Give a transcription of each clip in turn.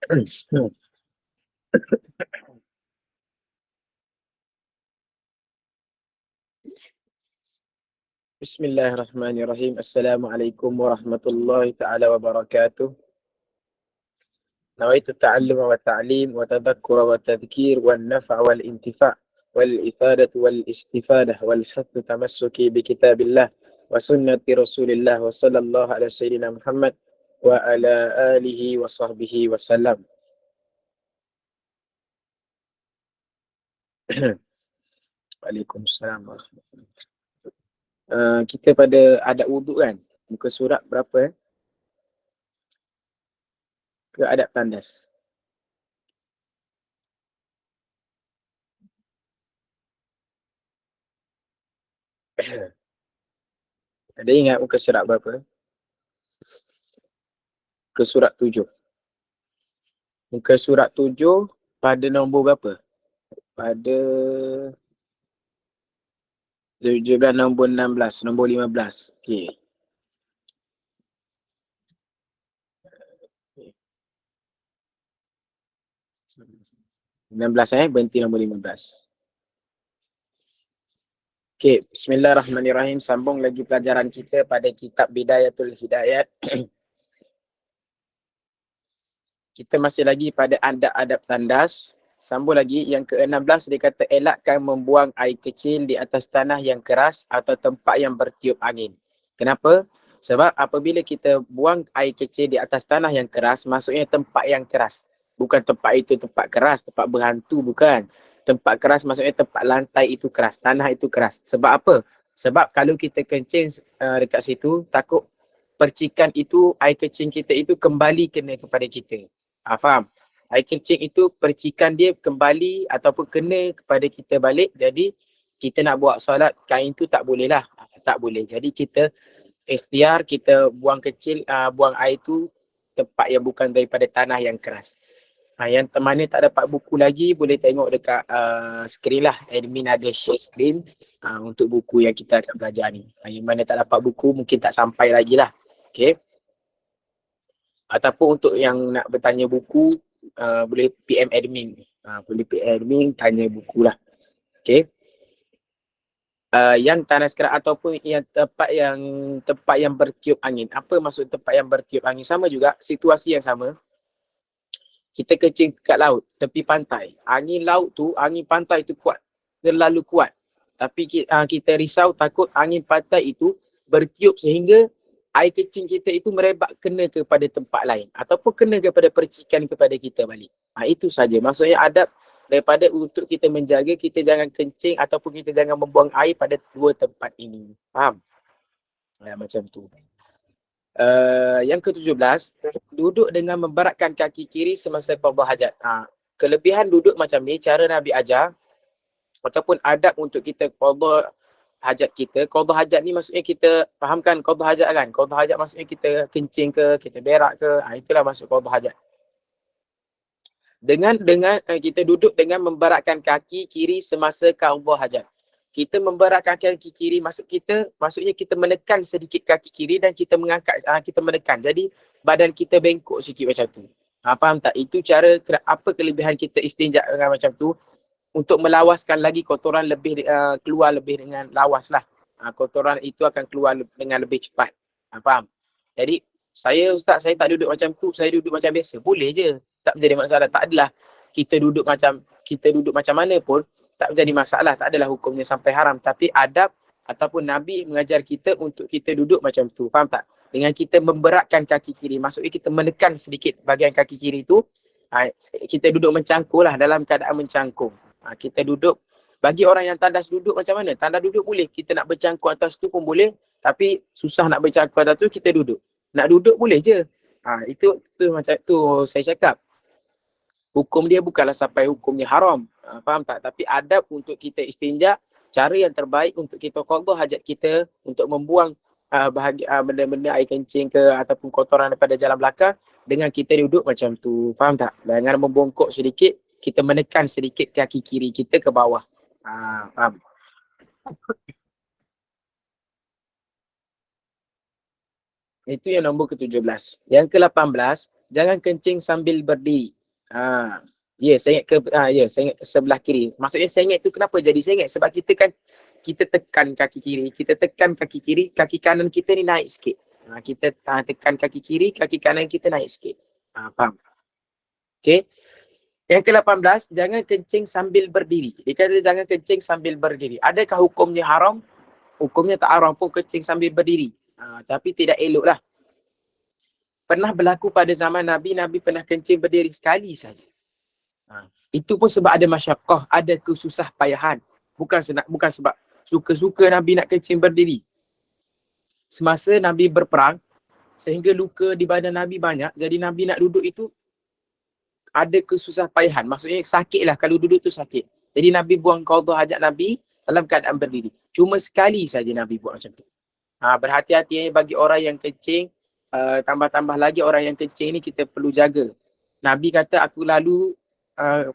Bismillahirrahmanirrahim. Assalamualaikum warahmatullahi ta'ala wabarakatuh. Nawaitu ta'alluma wa ta'lim wa tadhakkura wa tadhkir wa nafa' wal intifa' wal ifadatu wal istifadah wal hathu tamassuki bi kitabillah wa sunnati rasulillah wa sallallahu ala sayyidina Muhammad wa ala alihi wa sahbihi wa sallam. Waalaikumsalam warahmatullahi wabarakatuh. Kita pada adab wuduk kan? Muka surat berapa? Ke adab tandas? Ada ingat muka surat berapa? Ke surat 7. Muka surat 7 pada nombor berapa? Pada 17 nombor 16, nombor 15. Okey. Berhenti nombor 15. Okey, bismillahirrahmanirrahim. Sambung lagi pelajaran kita pada kitab Bidayatul Hidayat. Kita masih lagi pada adab-adab tandas. Sambung lagi yang ke-16 dia kata elakkan membuang air kecil di atas tanah yang keras atau tempat yang bertiup angin. Kenapa? Sebab apabila kita buang air kecil di atas tanah yang keras, maksudnya tempat yang keras. Bukan tempat itu tempat keras, tempat berhantu bukan. Tempat keras maksudnya tempat lantai itu keras, tanah itu keras. Sebab apa? Sebab kalau kita kencing dekat situ, takut percikan itu, air kencing kita itu kembali kena kepada kita. Faham? Air kencing itu percikan dia kembali ataupun kena kepada kita balik. Jadi kita nak buat solat, kain tu tak boleh lah. Tak boleh. Jadi kita ikhtiar, kita buang kecil, buang air tu tempat yang bukan daripada tanah yang keras. Yang mana tak dapat buku lagi, boleh tengok dekat skrin lah. Admin ada share screen untuk buku yang kita akan belajar ni. Yang mana tak dapat buku, mungkin tak sampai lagi lah. Okay. Ataupun untuk yang nak bertanya buku, boleh PM admin. Boleh PM admin, tanya buku lah. Okay. Yang tanah keras ataupun yang tempat yang bertiup angin. Apa maksud tempat yang bertiup angin? Sama juga, situasi yang sama. Kita kencing kat laut, tepi pantai. Angin laut tu, angin pantai tu kuat. Terlalu kuat. Tapi kita risau takut angin pantai itu bertiup sehingga air kencing kita itu merebak kena kepada tempat lain. Ataupun kena kepada percikan kepada kita balik. Itu saja. Maksudnya adab daripada untuk kita menjaga, kita jangan kencing ataupun kita jangan membuang air pada dua tempat ini. Faham? Macam tu. Yang ke-17, duduk dengan membaratkan kaki kiri semasa qada hajat. Kelebihan duduk macam ni, cara Nabi ajar ataupun adab untuk kita qada hajat kita. Qada hajat ni maksudnya kita fahamkan qada hajat kan? Qada hajat maksudnya kita kencing ke, kita berak ke, itulah maksud qada hajat. Dengan kita duduk dengan membaratkan kaki kiri semasa qada hajat. Kita memberatkan kaki kiri, maksudnya kita menekan sedikit kaki kiri dan kita mengangkat, kita menekan. Jadi badan kita bengkok sikit macam tu. Faham tak? Itu cara apa kelebihan kita istinja macam tu untuk melawaskan lagi kotoran lebih keluar lebih dengan lawas lah. Kotoran itu akan keluar dengan lebih cepat. Faham? Jadi Ustaz, saya tak duduk macam tu, saya duduk macam biasa. Boleh je. Tak menjadi masalah. Tak adalah kita duduk macam mana pun tak menjadi masalah, tak adalah hukumnya sampai haram. Tapi adab ataupun Nabi mengajar kita untuk kita duduk macam tu. Faham tak? Dengan kita memberatkan kaki kiri, maksudnya kita menekan sedikit bahagian kaki kiri tu, kita duduk mencangkung lah, dalam keadaan mencangkung. Kita duduk, bagi orang yang tandas duduk macam mana? Tandas duduk boleh, kita nak bercangkung atas tu pun boleh, tapi susah nak bercangkung atas tu, kita duduk. Nak duduk boleh je. Itu macam tu saya cakap. Hukum dia bukanlah sampai hukumnya haram. Faham tak? Tapi adab untuk kita istinja, cara yang terbaik untuk kita qada hajat kita, untuk membuang benda-benda air kencing ke ataupun kotoran daripada jalan belakang, dengan kita duduk macam tu. Faham tak? Dengan membongkok sedikit, kita menekan sedikit kaki kiri kita ke bawah. Faham? Itu yang nombor ke-17. Yang ke-18, Jangan kencing sambil berdiri. Ya, sengit ke sengit ke sebelah kiri. Maksudnya sengit tu kenapa jadi sengit? Sebab kita kan kita tekan kaki kiri, kaki kanan kita ni naik sikit. Kita tekan kaki kiri, kaki kanan kita naik sikit. Faham? Okey. Yang ke-18, jangan kencing sambil berdiri. Dia kata jangan kencing sambil berdiri. Adakah hukumnya haram? Hukumnya tak haram pun kencing sambil berdiri. Tapi tidak elok lah. Pernah berlaku pada zaman Nabi, Nabi pernah kencing berdiri sekali saja. Itu pun sebab ada masyaqqah, ada kesusah payahan. Bukan sebab suka-suka Nabi nak kencing berdiri. Semasa Nabi berperang, sehingga luka di badan Nabi banyak, jadi Nabi nak duduk itu ada kesusah payahan. Maksudnya sakit lah, kalau duduk tu sakit. Jadi Nabi buang qadha hajat Nabi dalam keadaan berdiri. Cuma sekali saja Nabi buat macam tu. Berhati-hati bagi orang yang kencing. Tambah-tambah lagi orang yang kencing ni kita perlu jaga. Nabi kata aku lalu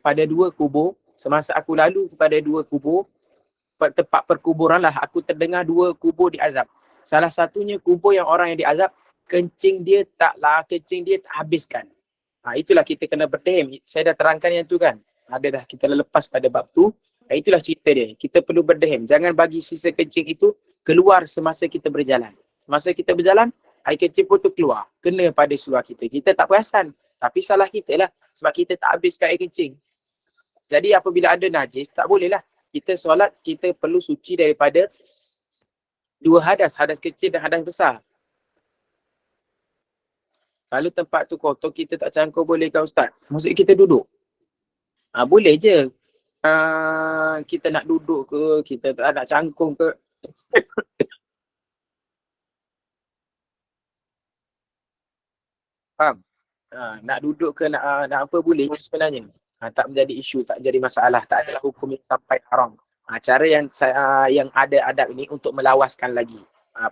pada 2 kubur. Semasa aku lalu kepada 2 kubur, tempat perkuburan lah, aku terdengar 2 kubur diazab. Salah satunya kubur yang orang yang diazab, kencing dia tak habiskan. Itulah kita kena berdehem. Saya dah terangkan yang tu kan. Ada dah kita lepas pada bab tu. Itulah cerita dia. Kita perlu berdehem. Jangan bagi sisa kencing itu keluar semasa kita berjalan. Semasa kita berjalan, air kencing pun tu keluar. Kena pada seluar kita. Kita tak perasan. Tapi salah kita lah. Sebab kita tak habiskan air kencing. Jadi apabila ada najis, tak boleh lah. Kita solat, kita perlu suci daripada 2 hadas. Hadas kecil dan hadas besar. Kalau tempat tu kotor, kita tak cangkul boleh kan Ustaz? Maksudnya kita duduk. Boleh je. Kita nak duduk ke, kita tak nak cangkung ke. Faham? Nak duduk ke, nak apa boleh sebenarnya. Tak menjadi isu, tak jadi masalah, tak adalah hukum yang sampai haram. Cara yang ada adab ini untuk melawaskan lagi.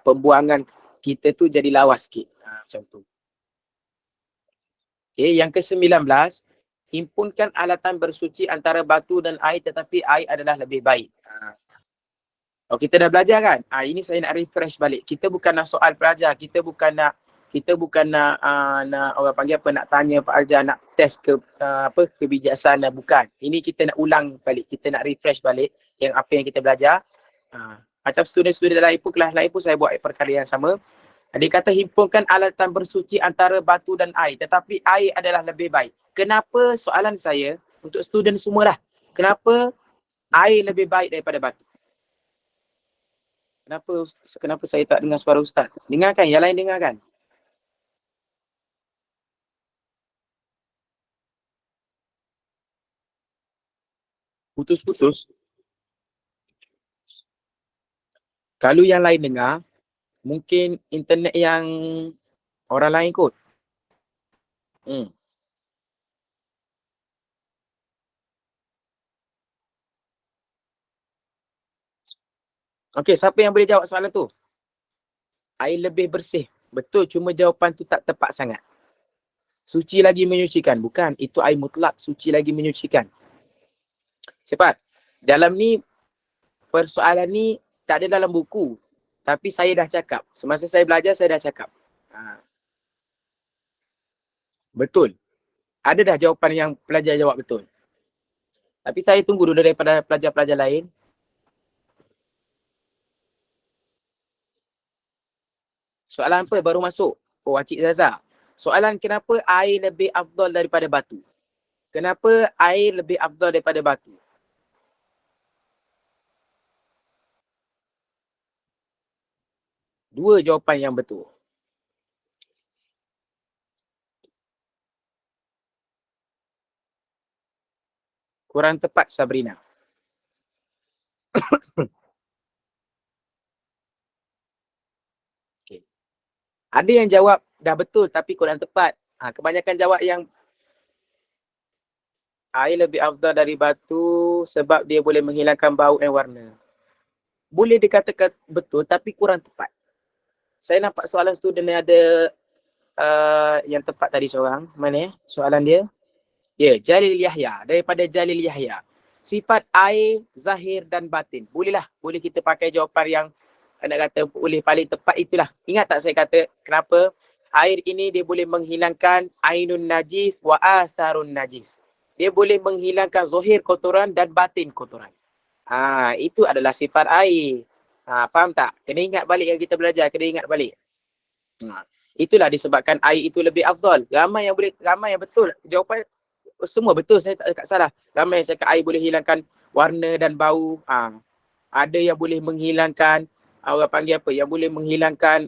Pembuangan kita tu jadi lawas sikit. Macam tu. Okay, yang ke-19, himpunkan alatan bersuci antara batu dan air, tetapi air adalah lebih baik. Kita dah belajar kan? Ini saya nak refresh balik. Kita bukan nak soal pelajar, kita bukan nak orang panggil apa, nak tanya Pak Ajar, nak test kebijaksanaan, bukan. Ini kita nak ulang balik, kita nak refresh balik yang apa yang kita belajar. Macam student-student lain pun, kelas lain pun saya buat perkara yang sama. Dia kata himpunkan alatan bersuci antara batu dan air, tetapi air adalah lebih baik. Kenapa, soalan saya untuk student semua lah, kenapa air lebih baik daripada batu? Kenapa saya tak dengar suara Ustaz? Dengar kan? Yang lain dengar kan? Putus-putus. Kalau yang lain dengar, mungkin internet yang orang lain kot. Okey, siapa yang boleh jawab soalan tu? Air lebih bersih. Betul, cuma jawapan tu tak tepat sangat. Suci lagi menyucikan. Bukan, itu air mutlak. Suci lagi menyucikan. Cepat. Dalam ni, persoalan ni tak ada dalam buku. Tapi saya dah cakap. Semasa saya belajar, saya dah cakap. Betul. Ada dah jawapan yang pelajar jawab betul. Tapi saya tunggu dulu daripada pelajar-pelajar lain. Soalan apa baru masuk? Cik Zaza. Soalan kenapa air lebih afdal daripada batu? Kenapa air lebih afdal daripada batu? Dua jawapan yang betul. Kurang tepat, Sabrina. Okay. Ada yang jawab dah betul tapi kurang tepat. Kebanyakan jawab yang air lebih afdal dari batu sebab dia boleh menghilangkan bau dan warna. Boleh dikatakan betul tapi kurang tepat. Saya nampak soalan student yang ada yang tepat tadi seorang. Mana soalan dia? Jalil Yahya. Daripada Jalil Yahya. Sifat air, zahir dan batin. Boleh kita pakai jawapan yang nak kata boleh paling tepat itulah. Ingat tak saya kata kenapa air ini dia boleh menghilangkan ainun najis wa atharun najis. Dia boleh menghilangkan zahir kotoran dan batin kotoran. Itu adalah sifat air. Faham tak? Kena ingat balik yang kita belajar, kena ingat balik. Itulah disebabkan air itu lebih afdal. Ramai yang betul. Jawapan semua betul, saya tak cakap salah. Ramai yang cakap air boleh hilangkan warna dan bau. Ada yang boleh menghilangkan orang panggil apa? Yang boleh menghilangkan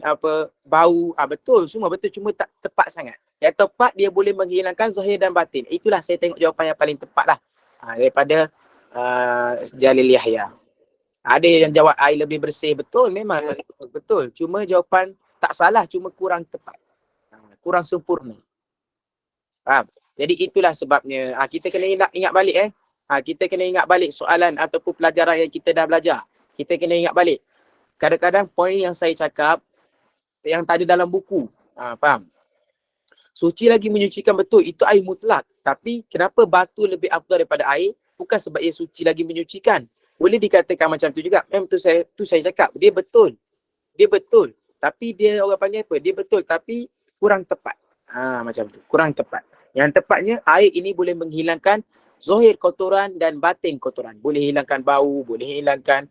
bau. Betul, semua betul, cuma tak tepat sangat. Yang tepat dia boleh menghilangkan zahir dan batin. Itulah saya tengok jawapan yang paling tepat lah. Daripada Jalil Yahya. Ada yang jawab air lebih bersih. Betul, memang betul. Cuma jawapan tak salah, cuma kurang tepat. Kurang sempurna. Faham? Jadi itulah sebabnya. Kita kena ingat balik kita kena ingat balik soalan ataupun pelajaran yang kita dah belajar. Kita kena ingat balik. Kadang-kadang poin yang saya cakap yang tak ada dalam buku. Faham? Suci lagi menyucikan, betul. Itu air mutlak. Tapi kenapa batu lebih afdal daripada air? Bukan sebab ia suci lagi menyucikan. Boleh dikatakan macam tu juga. Memang tu saya cakap. Dia betul. Dia betul. Tapi dia orang panggil apa? Dia betul tapi kurang tepat. Macam tu. Kurang tepat. Yang tepatnya air ini boleh menghilangkan zahir kotoran dan batin kotoran. Boleh hilangkan bau, boleh hilangkan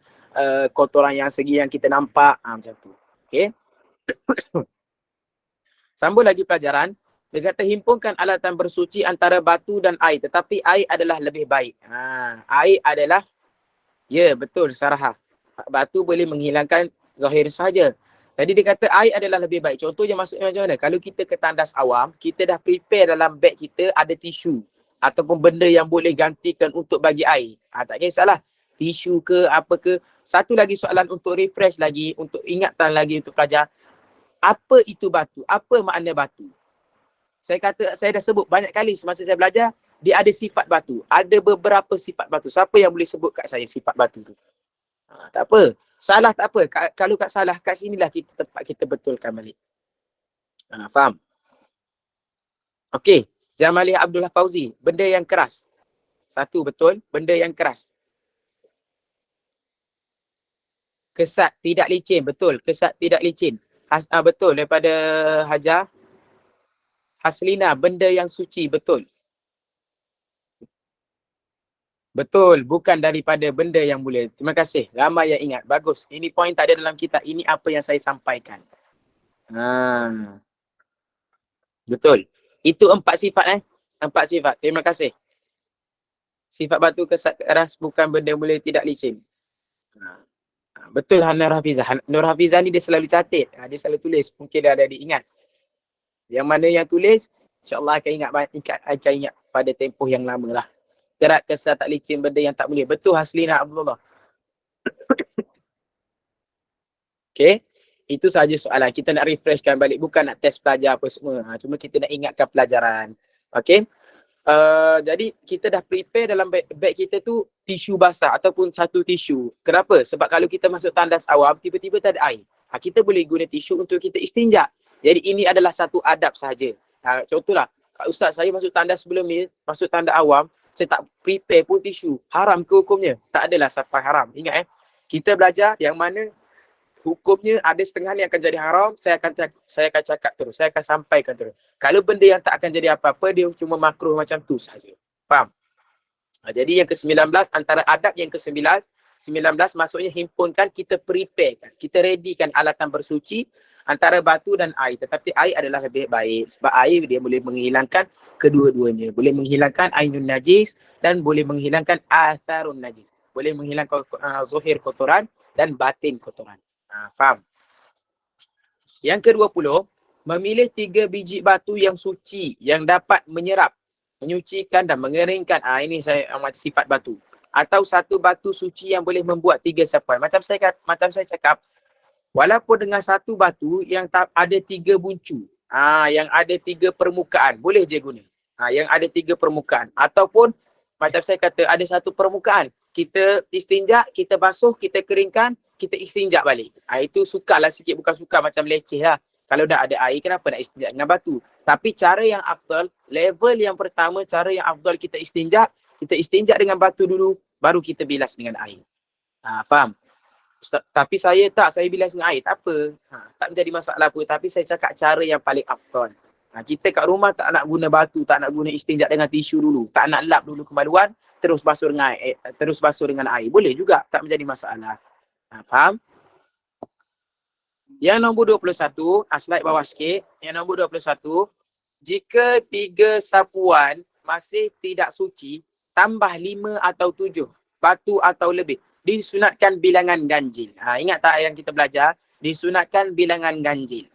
kotoran yang segi yang kita nampak. Macam tu. Okey. Sambung lagi pelajaran. Dia kata himpunkan alatan bersuci antara batu dan air. Tetapi air adalah lebih baik. Air adalah, ya betul Sarah. Batu boleh menghilangkan zahir sahaja. Jadi dia kata air adalah lebih baik. Contohnya maksudnya macam mana? Kalau kita ke tandas awam, kita dah prepare dalam beg kita ada tisu. Ataupun benda yang boleh gantikan untuk bagi air. Tak kisahlah. Tisu ke apa ke. Satu lagi soalan untuk refresh lagi. Untuk ingatan lagi untuk pelajar. Apa itu batu? Apa makna batu? Saya dah sebut banyak kali semasa saya belajar. Dia ada sifat batu. Ada beberapa sifat batu. Siapa yang boleh sebut kat saya sifat batu tu? Tak apa. Salah tak apa. Kalau kat salah, kat sinilah kita betulkan balik. Faham? Okey. Jamali Abdullah Fauzi. Benda yang keras. Satu betul. Benda yang keras. Kesat, tidak licin. Betul. Kesat, tidak licin. Betul. Daripada Hajar. Haslina. Benda yang suci. Betul. Betul, bukan daripada benda yang mulia. Terima kasih. Ramai yang ingat. Bagus. Ini poin tak ada dalam kitab. Ini apa yang saya sampaikan. Betul. Itu 4 sifat 4 sifat. Terima kasih. Sifat batu kesat keras bukan benda mulia, tidak licin. Betul Nur Hafizah. Nur Hafizah ni dia selalu catat. Dia selalu tulis. Mungkin dia ada diingat. Yang mana yang tulis, insyaAllah akan ingat pada tempoh yang lama lah. Kerat kesat tak licin benda yang tak mulia. Betul Haslina Abdullah. Okay. Itu sahaja soalan. Kita nak refreshkan balik. Bukan nak test pelajar apa semua. Cuma kita nak ingatkan pelajaran. Okay. Jadi kita dah prepare dalam beg kita tu tisu basah ataupun satu tisu. Kenapa? Sebab kalau kita masuk tandas awam, tiba-tiba tak ada air. Kita boleh guna tisu untuk kita istinja. Jadi ini adalah satu adab sahaja. Contohlah, Kak Ustaz, saya masuk tandas sebelum ni, masuk tandas awam, saya tak prepare pun tisu. Haram ke hukumnya? Tak adalah sampai haram. Ingat kita belajar yang mana hukumnya ada setengah ni akan jadi haram, saya akan cakap terus, saya akan sampaikan terus. Kalau benda yang tak akan jadi apa-apa, dia cuma makruh macam tu sahaja. Faham? Jadi yang ke-19, antara adab yang ke-19, 19 maksudnya himpunkan, kita prepare kan, kita readykan alatan bersuci antara batu dan air. Tetapi air adalah lebih baik sebab air dia boleh menghilangkan kedua-duanya. Boleh menghilangkan ainun najis dan boleh menghilangkan atharun najis. Boleh menghilangkan zahir kotoran dan batin kotoran. Faham? Yang ke-20, memilih 3 biji batu yang suci yang dapat menyerap, menyucikan dan mengeringkan. Ini saya sifat batu. Atau satu batu suci yang boleh membuat 3 sapuan. Macam saya cakap, walaupun dengan satu batu yang ada 3 buncu, yang ada 3 permukaan, boleh je guna. Yang ada 3 permukaan. Ataupun macam saya kata, ada satu permukaan. Kita istinja, kita basuh, kita keringkan, kita istinja balik. Itu sukarlah sikit, bukan sukar macam leceh lah. Kalau dah ada air, kenapa nak istinja dengan batu? Tapi cara yang afdal, level yang pertama, cara yang afdal kita istinja dengan batu dulu, baru kita bilas dengan air. Faham? Ustaz, tapi saya bilas dengan air. Tak apa. Tak menjadi masalah pun. Tapi saya cakap cara yang paling afdal. Kita kat rumah tak nak guna batu, tak nak guna istinja dengan tisu dulu. Tak nak lap dulu kemaluan, terus basuh dengan air. Boleh juga. Tak menjadi masalah. Faham? Yang nombor 21, slide bawah sikit. Yang nombor 21, jika 3 sapuan masih tidak suci, tambah 5 atau 7 batu atau lebih, disunatkan bilangan ganjil. Ingat tak yang kita belajar? Disunatkan bilangan ganjil.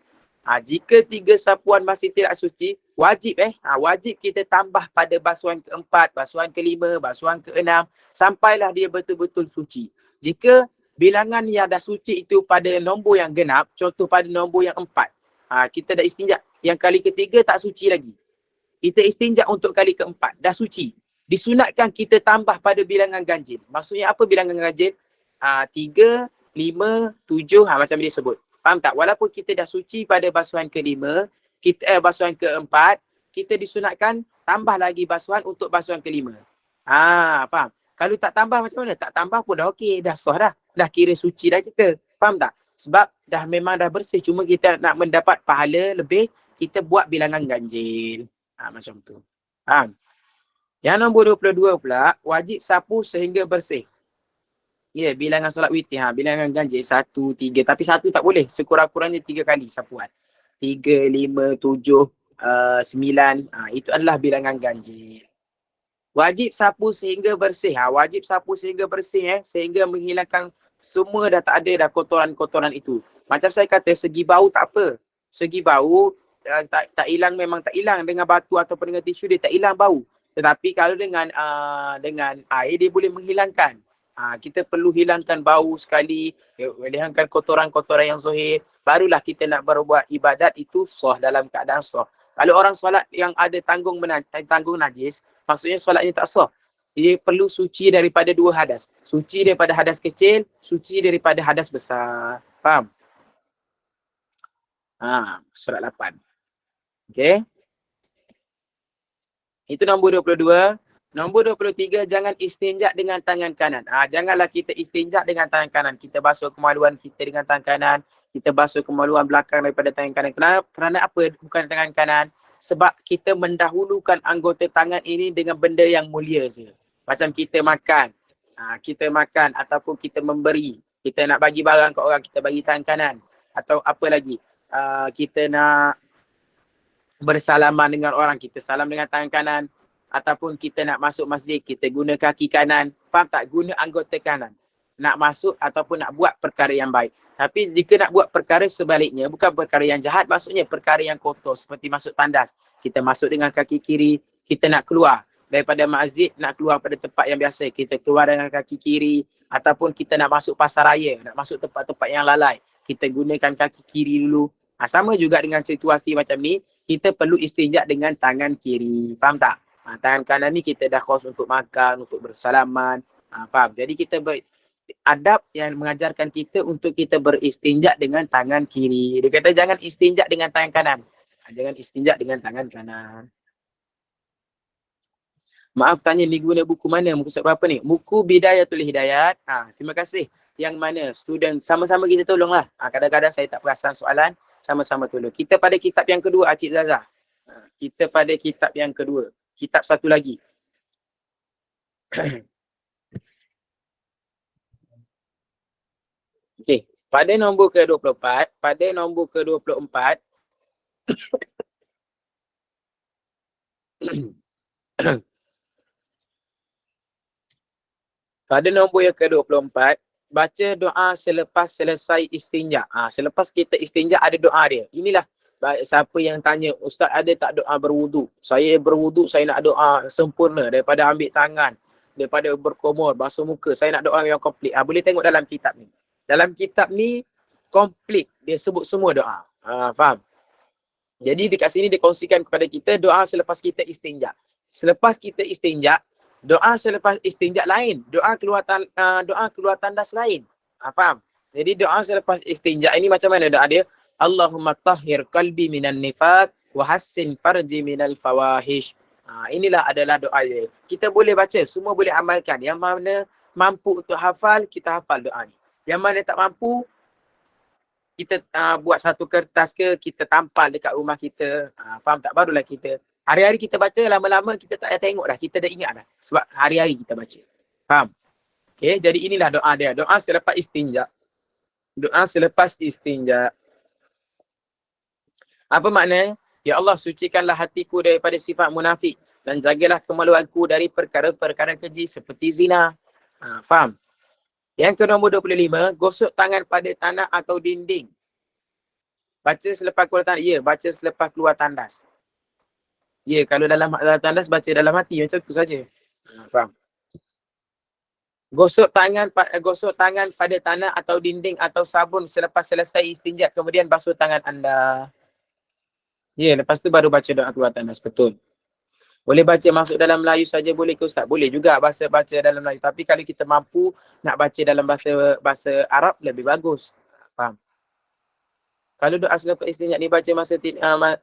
Jika 3 sapuan masih tidak suci, wajib wajib kita tambah pada basuhan keempat, basuhan kelima, basuhan keenam, sampailah dia betul-betul suci. Jika bilangan yang dah suci itu pada nombor yang genap, contoh pada nombor yang 4, kita dah istinja, yang kali ketiga tak suci lagi, kita istinja untuk kali keempat, dah suci, disunatkan kita tambah pada bilangan ganjil. Maksudnya apa bilangan ganjil? 3, 5, 7, macam dia sebut. Faham tak? Walaupun kita dah suci pada basuhan kelima, basuhan keempat, kita disunatkan tambah lagi basuhan untuk basuhan kelima. Faham? Kalau tak tambah macam mana? Tak tambah pun dah okey, dah sah dah. Dah kira suci dah kita. Faham tak? Sebab dah memang dah bersih, cuma kita nak mendapat pahala lebih, kita buat bilangan ganjil. Macam tu. Faham? Yang nombor 22 pula, wajib sapu sehingga bersih. Ya, bilangan solat witir. Bilangan ganjil 1, 3. Tapi 1 tak boleh. Sekurang-kurangnya 3 kali sapuan. 3, 5, 7, 9. Itu adalah bilangan ganjil. Wajib sapu sehingga bersih. Wajib sapu sehingga bersih. Sehingga menghilangkan semua dah tak ada dah kotoran-kotoran itu. Macam saya kata, segi bau tak apa. Segi bau tak hilang, memang tak hilang. Dengan batu ataupun dengan tisu dia tak hilang bau. Tetapi kalau dengan air dia boleh menghilangkan. Kita perlu hilangkan bau sekali, hilangkan kotoran-kotoran yang zahir. Barulah kita nak berbuat ibadat itu sah, dalam keadaan sah. Kalau orang solat yang ada tanggung najis, maksudnya solatnya tak sah. Dia perlu suci daripada 2 hadas. Suci daripada hadas kecil, suci daripada hadas besar. Faham? Surat 8. Okey. Itu nombor 22. Nombor 23, jangan istinja dengan tangan kanan. Janganlah kita istinja dengan tangan kanan. Kita basuh kemaluan kita dengan tangan kanan. Kita basuh kemaluan belakang daripada tangan kanan. Kerana apa bukan tangan kanan? Sebab kita mendahulukan anggota tangan ini dengan benda yang mulia saja. Macam kita makan. Kita makan ataupun kita memberi. Kita nak bagi barang ke orang, kita bagi tangan kanan. Atau apa lagi? Kita nak bersalaman dengan orang, kita salam dengan tangan kanan. Ataupun kita nak masuk masjid, kita guna kaki kanan. Faham tak? Guna anggota kanan. Nak masuk ataupun nak buat perkara yang baik. Tapi jika nak buat perkara sebaliknya, bukan perkara yang jahat, maksudnya perkara yang kotor, seperti masuk tandas. Kita masuk dengan kaki kiri, kita nak keluar daripada masjid, nak keluar pada tempat yang biasa, kita keluar dengan kaki kiri. Ataupun kita nak masuk pasar raya, nak masuk tempat-tempat yang lalai, kita gunakan kaki kiri dulu. Sama juga dengan situasi macam ni, kita perlu istinja dengan tangan kiri. Faham tak? Tangan kanan ni kita dah kos untuk makan, untuk bersalaman. Faham? Jadi kita adab yang mengajarkan kita untuk kita beristinja dengan tangan kiri. Dia kata jangan istinja dengan tangan kanan. Jangan istinja dengan tangan kanan. Maaf tanya, ni guna buku mana? Muka surat berapa ni? Buku Bidayatul Hidayat. Terima kasih. Yang mana? Student. Sama-sama kita tolonglah. Kadang-kadang saya tak perasan soalan. Sama-sama tolong. Kita pada kitab yang kedua, Cik Zazah. Kita pada kitab yang kedua. Kitab satu lagi. Okey, pada nombor ke-24, pada nombor ke-24 pada nombor yang ke-24, baca doa selepas selesai istinja. Selepas kita istinja ada doa dia. Inilah siapa yang tanya, Ustaz ada tak doa berwuduk? Saya berwuduk, saya nak doa sempurna daripada ambil tangan, daripada berkumur, basuh muka. Saya nak doa yang komplit. Boleh tengok dalam kitab ni. Dalam kitab ni komplit. Dia sebut semua doa. Faham? Jadi dekat sini dia kongsikan kepada kita doa selepas kita istinja. Selepas kita istinja, doa selepas istinja lain. Doa keluar tandas lain. Faham? Jadi doa selepas istinja ini macam mana doa dia? Allahumma tahhir qalbi minan nifaq wa hassin farji minal fawahish. Inilah adalah doa dia. Kita boleh baca, semua boleh amalkan. Yang mana mampu untuk hafal, kita hafal doa ni. Yang mana tak mampu, kita buat satu kertas ke, kita tampal dekat rumah kita. Faham tak? Barulah kita. Hari-hari kita baca, lama-lama kita tak tengok dah. Kita dah ingat dah. Sebab hari-hari kita baca. Faham? Okay, jadi inilah doa dia. Doa selepas istinja. Doa selepas istinja. Apa maknanya? Ya Allah, sucikanlah hatiku daripada sifat munafik dan jagalah kemaluanku dari perkara-perkara keji seperti zina. Faham? Yang ke nombor 25, gosok tangan pada tanah atau dinding. Baca selepas keluar tandas. Ya, baca selepas keluar tandas. Ya, kalau dalam tandas, baca dalam hati. Macam tu saja. Faham? Gosok tangan pada tanah atau dinding atau sabun selepas selesai istinja. Kemudian basuh tangan anda. Ya, lepas tu baru baca doa keluar tandas. Betul. Boleh baca masuk dalam Melayu saja boleh ke Ustaz? Boleh juga baca dalam Melayu. Tapi kalau kita mampu nak baca dalam bahasa Arab, lebih bagus. Faham? Kalau doa selepas istinjak ni baca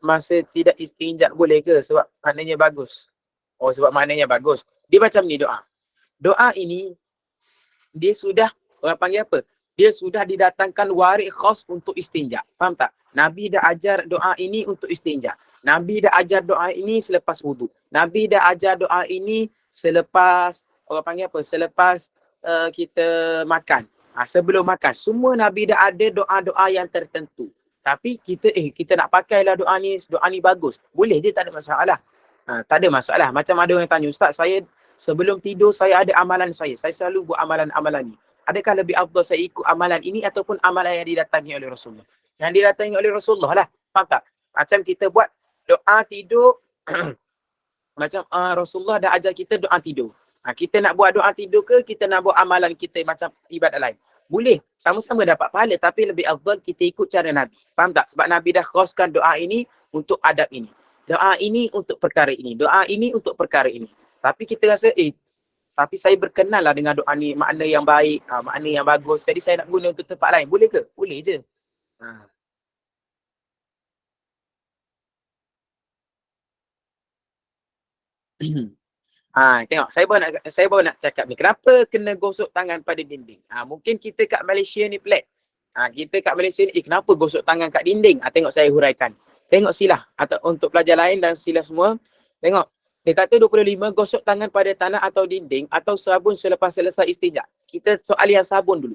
masa tidak istinjak boleh ke? Sebab maknanya bagus. Oh, sebab maknanya bagus. Dia macam ni doa. Doa ini, dia sudah, orang panggil apa? Dia sudah didatangkan warik khas untuk istinjak. Faham tak? Nabi dah ajar doa ini untuk istinjak. Nabi dah ajar doa ini selepas wudu. Nabi dah ajar doa ini selepas, orang panggil apa? Selepas kita makan. Sebelum makan. Semua Nabi dah ada doa-doa yang tertentu. Tapi kita nak pakailah doa ni bagus. Boleh je, tak ada masalah. Tak ada masalah. Macam ada orang tanya, Ustaz, saya sebelum tidur saya ada amalan saya. Saya selalu buat amalan-amalan ni. Adakah lebih afdal saya ikut amalan ini ataupun amalan yang didatangi oleh Rasulullah? Yang didatangi oleh Rasulullah lah. Faham tak? Macam kita buat doa tidur, macam Rasulullah dah ajar kita doa tidur. Kita nak buat doa tidur ke, kita nak buat amalan kita macam ibadat lain? Boleh. Sama-sama dapat pahala, tapi lebih afdal kita ikut cara Nabi. Faham tak? Sebab Nabi dah khaskan doa ini untuk adab ini. Doa ini untuk perkara ini. Doa ini untuk perkara ini. Tapi kita rasa, tapi saya berkenal lah dengan doa ni, makna yang baik, makna yang bagus. Jadi saya nak guna untuk tempat lain. Boleh ke? Boleh je. Tengok, saya baru nak cakap ni. Kenapa kena gosok tangan pada dinding? Mungkin kita kat Malaysia ni pelik. Kita kat Malaysia ni, kenapa gosok tangan kat dinding? Tengok saya huraikan. Tengok silah atau untuk pelajar lain dan silah semua. Tengok. Dia kata 25, gosok tangan pada tanah atau dinding atau sabun selepas selesai istinja. Kita soal yang sabun dulu.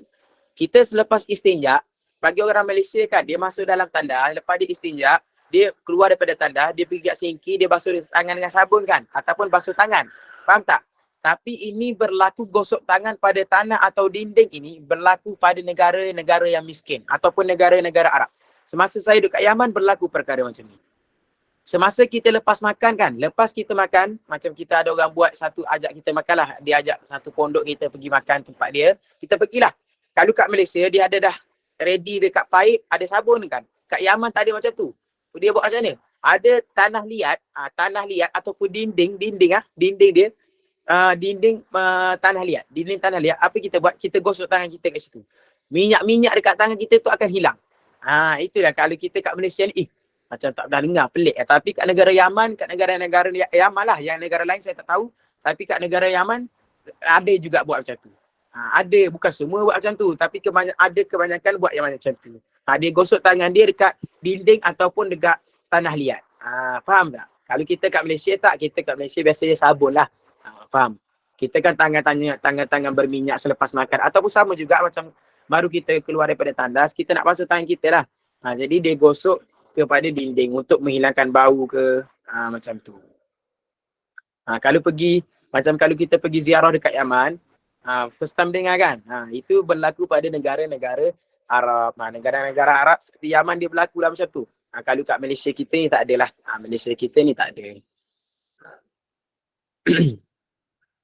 Kita selepas istinja, bagi orang Malaysia kan, dia masuk dalam tandas, lepas dia istinja, dia keluar daripada tandas, dia pergi kat sinki, dia basuh tangan dengan sabun kan, ataupun basuh tangan. Faham tak? Tapi ini berlaku gosok tangan pada tanah atau dinding ini berlaku pada negara-negara yang miskin ataupun negara-negara Arab. Semasa saya duduk kat Yaman berlaku perkara macam ni. Semasa kita lepas makan kan, lepas kita makan, macam kita ada orang buat satu, ajak kita makan lah. Dia ajak satu pondok kita pergi makan tempat dia, kita pergilah. Kalau kat Malaysia, dia ada dah ready dekat paip, ada sabun kan. Kat Yaman tak ada macam tu. Dia buat macam mana? Ada tanah liat ataupun dinding dia, tanah liat. Dinding tanah liat, apa kita buat? Kita gosok tangan kita kat situ. Minyak-minyak dekat tangan kita tu akan hilang. Itulah kalau kita kat Malaysia ni, macam tak pernah dengar, pelik. Tapi kat negara Yaman, kat negara-negara Yaman lah, yang negara lain saya tak tahu. Tapi kat negara Yaman, ada juga buat macam tu. Ada, bukan semua buat macam tu. Tapi ada kebanyakan buat yang macam tu. Dia gosok tangan dia dekat dinding ataupun dekat tanah liat. Faham tak? Kalau kita kat Malaysia tak, kita kat Malaysia biasanya sabun lah. Faham? Kita kan tangan-tangan berminyak selepas makan. Ataupun sama juga macam baru kita keluar daripada tandas, kita nak basuh tangan kita lah. Jadi dia gosok kepada dinding untuk menghilangkan bau ke, macam tu. Kalau kita pergi ziarah dekat Yaman, first time dengar kan, itu berlaku pada negara-negara Arab. Negara-negara Arab seperti Yaman dia berlaku lah macam tu. Kalau kat Malaysia kita ni tak adalah. Malaysia kita ni tak ada.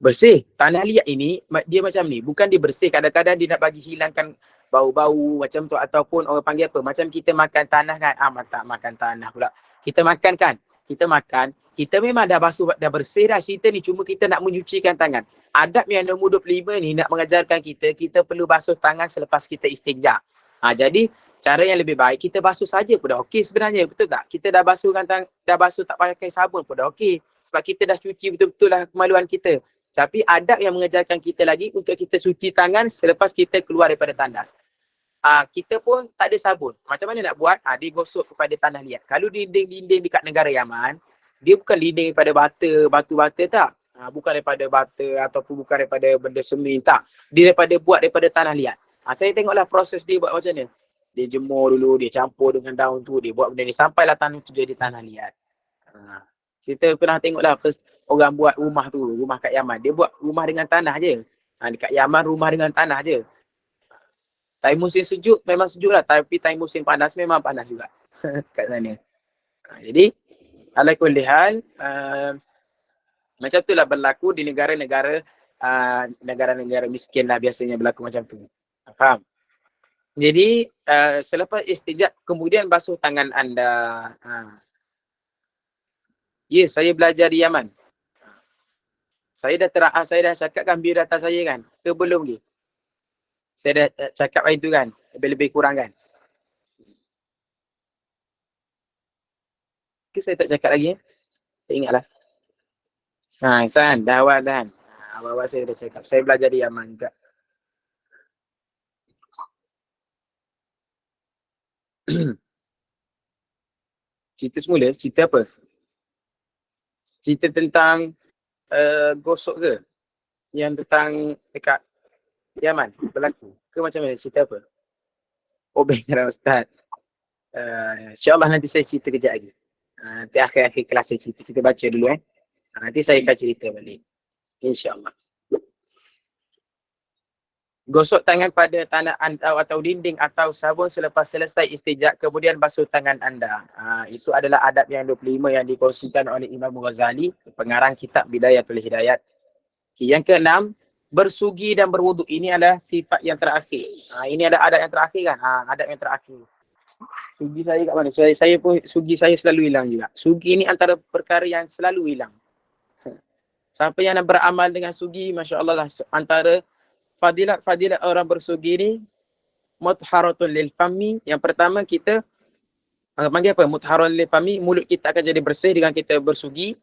Bersih. Tanah liat ini, dia macam ni. Bukan dia bersih. Kadang-kadang dia nak bagi hilangkan bau-bau macam tu. Ataupun orang panggil apa. Macam kita makan tanah kan. Tak makan tanah pula. Kita makan kan. Kita memang dah basuh, dah bersih dah cerita ni. Cuma kita nak menyucikan tangan. Adab yang nombor 25 ni nak mengajarkan kita perlu basuh tangan selepas kita istinja. Jadi, cara yang lebih baik, kita basuh saja pun dah okey sebenarnya. Betul tak? Kita dah basuh tak pakai sabun pun dah okey. Sebab kita dah cuci betul-betul lah kemaluan kita. Tapi adab yang mengajarkan kita lagi untuk kita cuci tangan selepas kita keluar daripada tandas. Kita pun tak ada sabun. Macam mana nak buat? Dia gosok kepada tanah liat. Kalau dinding-dinding dekat negara Yaman, dia bukan dinding daripada batu-bata tak. Bukan daripada bata ataupun bukan daripada benda semen tak. Dia buat daripada tanah liat. Saya tengoklah proses dia buat macam ni. Dia jemur dulu, dia campur dengan daun tu, dia buat benda ni sampailah tanah tu jadi tanah liat. Kita pernah tengoklah first orang buat rumah tu, rumah kat Yaman. Dia buat rumah dengan tanah je. Dekat Yaman rumah dengan tanah je. Time musim sejuk memang sejuk lah. Tapi time musim panas memang panas juga. Kat sana. Jadi, ala kulli hal, macam tu lah berlaku di negara-negara negara-negara miskin lah biasanya berlaku macam tu. Faham? Jadi, selepas istinja, kemudian basuh tangan anda. Ya, saya belajar di Yaman. Saya dah cakap kan biodata saya kan? Ke belum lagi? Saya dah cakap itu kan? Lebih-lebih kurang kan? Ke saya tak cakap lagi? Tak ingatlah. Dah awal dah kan? Awal-awal saya dah cakap. Saya belajar di Yaman juga. Cerita semula? Cerita apa? Cerita tentang gosok ke? Yang tentang dekat Yaman berlaku? Ke macam mana? Cerita apa? Oh, background Ustaz. InsyaAllah nanti saya cerita kejap lagi. Nanti akhir-akhir kelas saya cerita. Kita baca dulu nanti saya akan cerita balik. InsyaAllah. Gosok tangan pada tanah anda atau dinding atau sabun selepas selesai istijak, kemudian basuh tangan anda. Itu adalah adab yang 25 yang dikongsikan oleh Imam Ghazali, pengarang kitab Bidayatul Hidayat. Yang keenam, bersugi dan berwuduk. Ini adalah sifat yang terakhir. Ini ada adab yang terakhir kan? Adab yang terakhir. Sugi saya kat mana? Saya pun sugi saya selalu hilang juga. Sugi ni antara perkara yang selalu hilang. Siapa yang nak beramal dengan sugi, masya-Allah lah, antara fadilat orang bersugi ni mutharatun lil fami. Yang pertama kita panggil apa? Mutharatun lil fami, mulut kita akan jadi bersih dengan kita bersugi.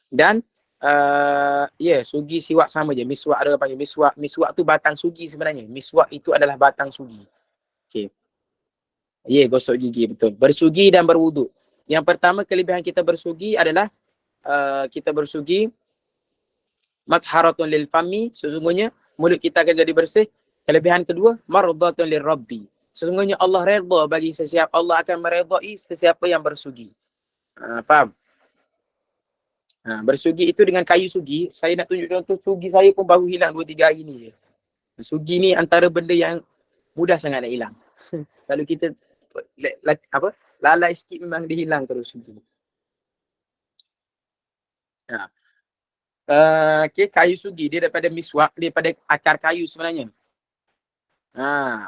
Dan sugi siwak sama je. Miswak ada panggil miswak. Miswak tu batang sugi sebenarnya. Miswak itu adalah batang sugi. Okey. Gosok gigi, betul. Bersugi dan berwuduk. Yang pertama kelebihan kita bersugi adalah kita bersugi matharatun lil fami, sesungguhnya mulut kita akan jadi bersih. Kelebihan kedua, mardatun lir rabbi. Sesungguhnya Allah redha bagi sesiapa, Allah akan meredai sesiapa yang bersugi. Faham? Bersugi itu dengan kayu sugi. Saya nak tunjuk contoh sugi saya pun baru hilang 2-3 hari ni je. Sugi ni antara benda yang mudah sangat nak hilang. Kalau kita lalai sikit memang dia hilang terus sugi. Kayu sugi dia daripada miswak, daripada akar kayu sebenarnya.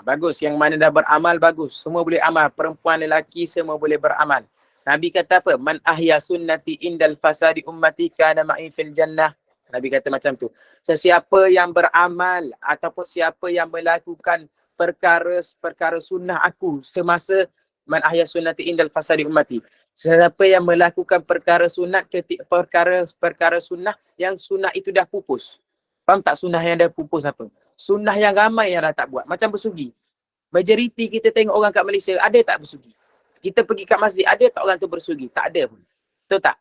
Bagus. Yang mana dah beramal bagus. Semua boleh amal. Perempuan, lelaki semua boleh beramal. Nabi kata apa? Man ahya sunnati indal fasadi ummati kana ma'i fil jannah. Nabi kata macam tu. Sesiapa yang beramal ataupun siapa yang melakukan perkara sunnah aku semasa man ahya sunnati indal fasadi ummati. Sesiapa yang melakukan perkara sunat perkara sunnah yang sunnah itu dah pupus. Faham tak sunnah yang dah pupus apa? Sunnah yang ramai yang dah tak buat. Macam bersugi. Majoriti kita tengok orang kat Malaysia ada tak bersugi? Kita pergi kat masjid, ada tak orang tu bersugi? Tak ada pun. Betul tak?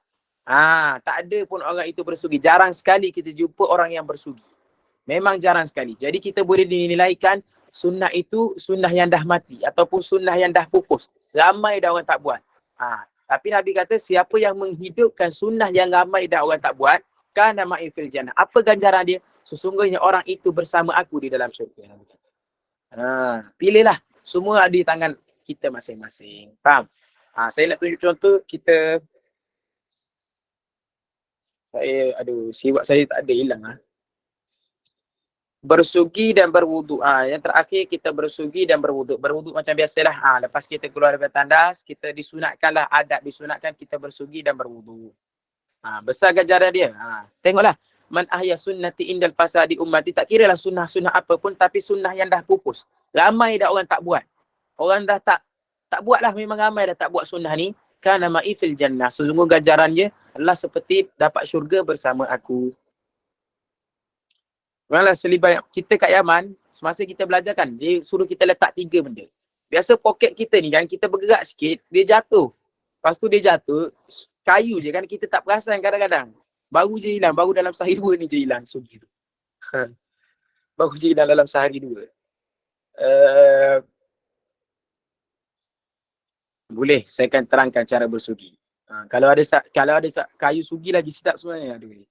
Tak ada pun orang itu bersugi. Jarang sekali kita jumpa orang yang bersugi. Memang jarang sekali. Jadi kita boleh dinilaikan sunnah itu sunnah yang dah mati ataupun sunnah yang dah pupus. Ramai dah orang tak buat. Tapi Nabi kata siapa yang menghidupkan sunnah yang ramai dah orang tak buat, kana ma'i fil jannah. Apa ganjaran dia? Sesungguhnya orang itu bersama aku di dalam syurga. Pilihlah. Semua ada di tangan kita masing-masing. Faham? Saya nak tunjuk contoh kita. Siwak saya tak ada hilang. Bersugi dan berwuduk. Yang terakhir kita bersugi dan berwuduk. Berwuduk macam biasalah. Lepas kita keluar daripada tandas, kita disunatkanlah adab disunatkan kita bersugi dan berwuduk. Besar ganjaran dia. Tengoklah. Man ahya sunnati indal fasadi ummati. Tak kira lah sunnah-sunnah apa pun, tapi sunnah yang dah pupus. Ramai dah orang tak buat. Orang dah tak buat lah. Memang ramai dah tak buat sunnah ni. Kana ma'i fil jannah. Sesungguhnya ganjarannya adalah seperti dapat syurga bersama aku. Memanglah selibat kita kat Yaman, semasa kita belajar kan, dia suruh kita letak 3 benda. Biasa poket kita ni kan, kita bergerak sikit, dia jatuh. Lepas tu dia jatuh, kayu je kan, kita tak perasan kadang-kadang. Baru je hilang, baru dalam sehari 2 ni je hilang sugi tu. Baru je hilang dalam sehari 2. Boleh, saya akan terangkan cara bersugi. Kalau ada kayu sugi lagi sedap sebenarnya. Aduh.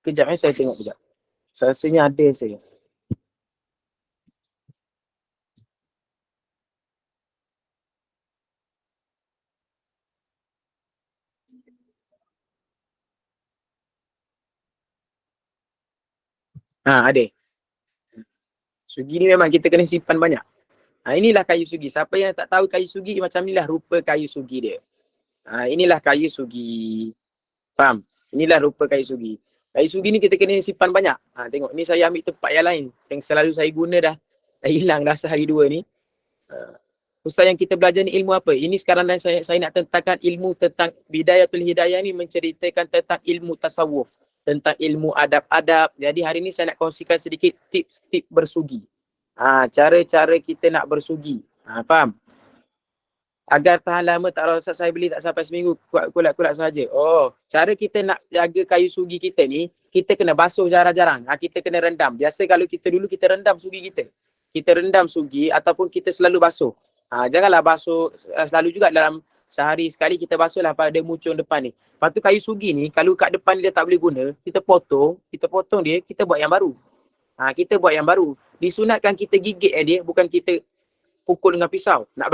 Kejap saya tengok kejap. Rasanya ada saya. Ada. Sugi ni memang kita kena simpan banyak. Inilah kayu sugi. Siapa yang tak tahu kayu sugi, macam inilah rupa kayu sugi dia. Inilah kayu sugi. Faham? Inilah rupa kayu sugi. Kayu sugi ni kita kena simpan banyak. Tengok, ni saya ambil tempat yang lain. Yang selalu saya guna dah hilang dah sehari 2 ni. Ustaz yang kita belajar ni ilmu apa? Ini sekarang saya nak tentangkan ilmu tentang Bidayatul Hidayah ni menceritakan tentang ilmu tasawuf. Tentang ilmu adab-adab. Jadi hari ni saya nak kongsikan sedikit tips-tips bersugi. Cara-cara kita nak bersugi. Faham? Agar tahan lama tak rasa saya beli tak sampai seminggu, kulat-kulat saja. Cara kita nak jaga kayu sugi kita ni, kita kena basuh jarang-jarang. Kita kena rendam. Biasa kalau kita dulu kita rendam sugi kita. Kita rendam sugi ataupun kita selalu basuh. Janganlah basuh selalu juga, dalam sehari sekali kita basuhlah pada muncung depan ni. Lepas tu kayu sugi ni, kalau kat depan dia tak boleh guna, kita potong dia, kita buat yang baru. Kita buat yang baru. Disunatkan kita gigit dia, bukan kita pukul dengan pisau. Nak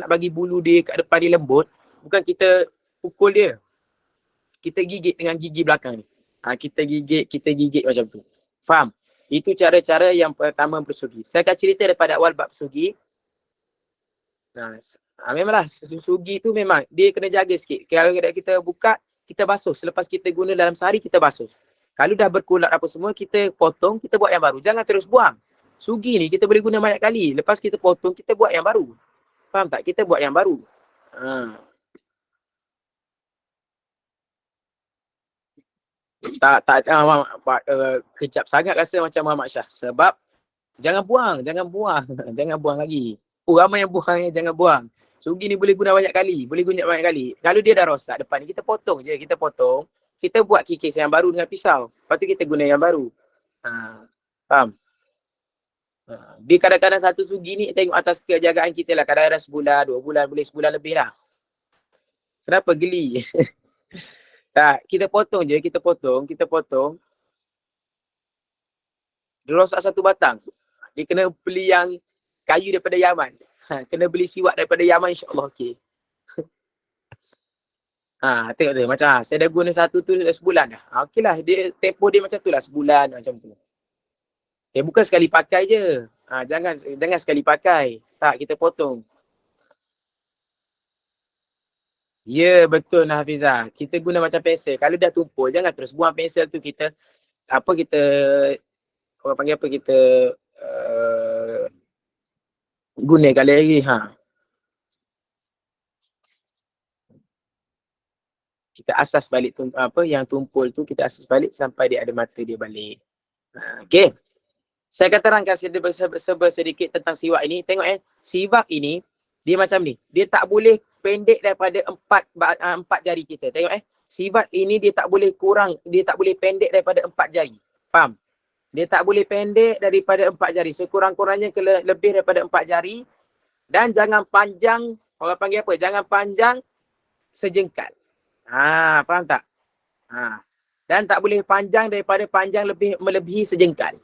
bagi bulu dia kat depan dia lembut, bukan kita pukul dia. Kita gigit dengan gigi belakang ni. Kita gigit macam tu. Faham? Itu cara-cara yang pertama bersugi. Saya akan cerita daripada awal bab sugi. Memanglah sugi tu memang dia kena jaga sikit. Kalau kita buka, kita basuh. Selepas kita guna dalam sehari, kita basuh. Kalau dah berkulat apa semua, kita potong, kita buat yang baru. Jangan terus buang. Sugi ni kita boleh guna banyak kali. Lepas kita potong, kita buat yang baru. Faham tak? Kita buat yang baru. Kejap sangat rasa macam Muhammad Shah. Sebab jangan buang. Jangan buang lagi. Ramai yang buang, jangan buang. Sugi ni boleh guna banyak kali. Kalau dia dah rosak depan ni, kita potong je. Kita buat kikis yang baru dengan pisau. Lepas tu kita guna yang baru. Faham? Dia kadang-kadang satu sugi ni tengok atas kejagaan kita lah. Kadang-kadang sebulan, 2 bulan, boleh sebulan lebih lah. Kenapa geli? Kita potong je, kita potong. Dia rosak satu batang. Dia kena beli yang kayu daripada Yaman. Kena beli siwak daripada Yaman, insyaAllah okey. Tengok tu, macam saya dah guna satu tu sebulan dah. Okeylah, dia tempoh dia macam tu lah, sebulan macam tu. Bukan sekali pakai je. Jangan sekali pakai. Tak, kita potong. Ya, betul Hafizah. Kita guna macam pensel. Kalau dah tumpul, jangan terus buang pensel tu. Kita orang panggil apa, kita gunakan lagi. Kita asas balik yang tumpul tu, kita asas balik sampai dia ada mata dia balik. Okey. Saya akan terangkan sedikit tentang siwak ini. Tengok siwak ini dia macam ni. Dia tak boleh pendek daripada 4 jari kita. Tengok siwak ini dia tak boleh pendek daripada 4 jari. Faham? Dia tak boleh pendek daripada 4 jari. Sekurang-kurangnya lebih daripada 4 jari. Dan jangan panjang, orang panggil apa? Jangan panjang sejengkal. Faham tak? Dan tak boleh panjang melebihi sejengkal.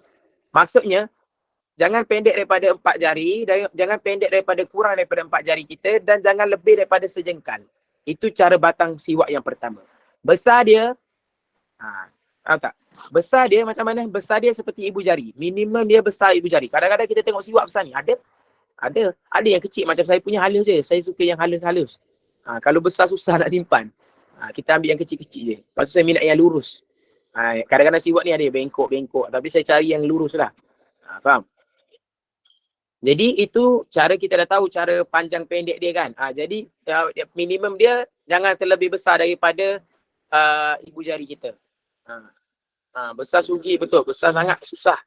Maksudnya, jangan pendek daripada 4 jari, jangan pendek kurang daripada 4 jari kita, dan jangan lebih daripada sejengkal. Itu cara batang siwak yang pertama. Besar dia, faham tak? Besar dia macam mana? Besar dia seperti ibu jari. Minimum dia besar ibu jari. Kadang-kadang kita tengok siwak besar ni. Ada yang kecil. Macam saya punya halus je. Saya suka yang halus-halus. Kalau besar susah nak simpan. Kita ambil yang kecil-kecil je. Lepas tu saya minat yang lurus. Kadang-kadang siwak ni ada bengkok-bengkok. Tapi saya cari yang lurus lah. Faham? Jadi itu cara kita dah tahu cara panjang pendek dia kan. Jadi minimum dia jangan terlebih besar daripada ibu jari kita. Besar sugi, betul. Besar sangat susah.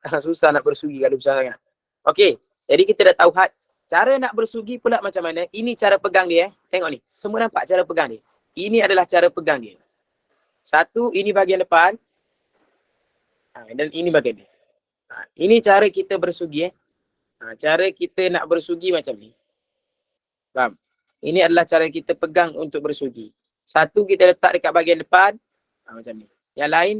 Susah nak bersugi kalau besar sangat. Okey, jadi kita dah tahu had. Cara nak bersugi pula macam mana? Ini cara pegang dia. Tengok ni. Semua nampak cara pegang dia. Ini adalah cara pegang dia. Satu, ini bahagian depan. Dan ini bahagian dia. Ini cara kita bersugi. Cara kita nak bersugi macam ni. Faham? Ini adalah cara kita pegang untuk bersugi. Satu, kita letak dekat bahagian depan. Macam ni. Yang lain,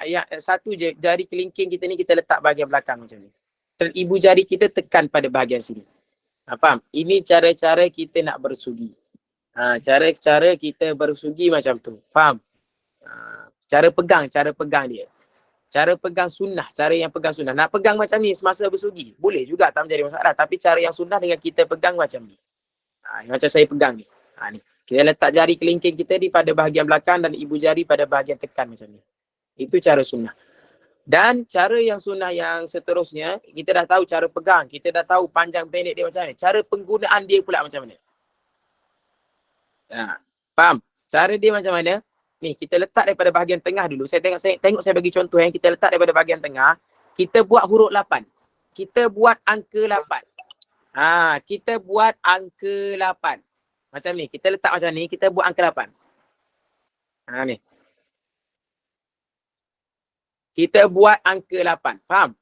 yang satu je, jari kelingking kita ni kita letak bahagian belakang macam ni. Dan ibu jari kita tekan pada bahagian sini. Faham? Ini cara-cara kita nak bersugi. Cara-cara kita bersugi macam tu. Faham? Cara pegang dia. Cara pegang sunnah, cara yang pegang sunnah. Nak pegang macam ni semasa bersugi, boleh juga, tak menjadi masalah. Tapi cara yang sunnah dengan kita pegang macam ni. Macam saya pegang ni. Ni. Kita letak jari kelingking kita di pada bahagian belakang dan ibu jari pada bahagian tekan macam ni. Itu cara sunnah. Dan cara yang sunnah yang seterusnya, kita dah tahu cara pegang, kita dah tahu panjang pendek dia macam mana. Cara penggunaan dia pula macam mana. Faham? Cara dia macam mana? Ni, kita letak daripada bahagian tengah dulu. Saya bagi contoh yang kita letak daripada bahagian tengah. Kita buat huruf 8. Kita buat angka 8. Kita buat angka 8. Macam ni. Kita letak macam ni. Kita buat angka 8. Ni. Kita buat angka 8. Faham?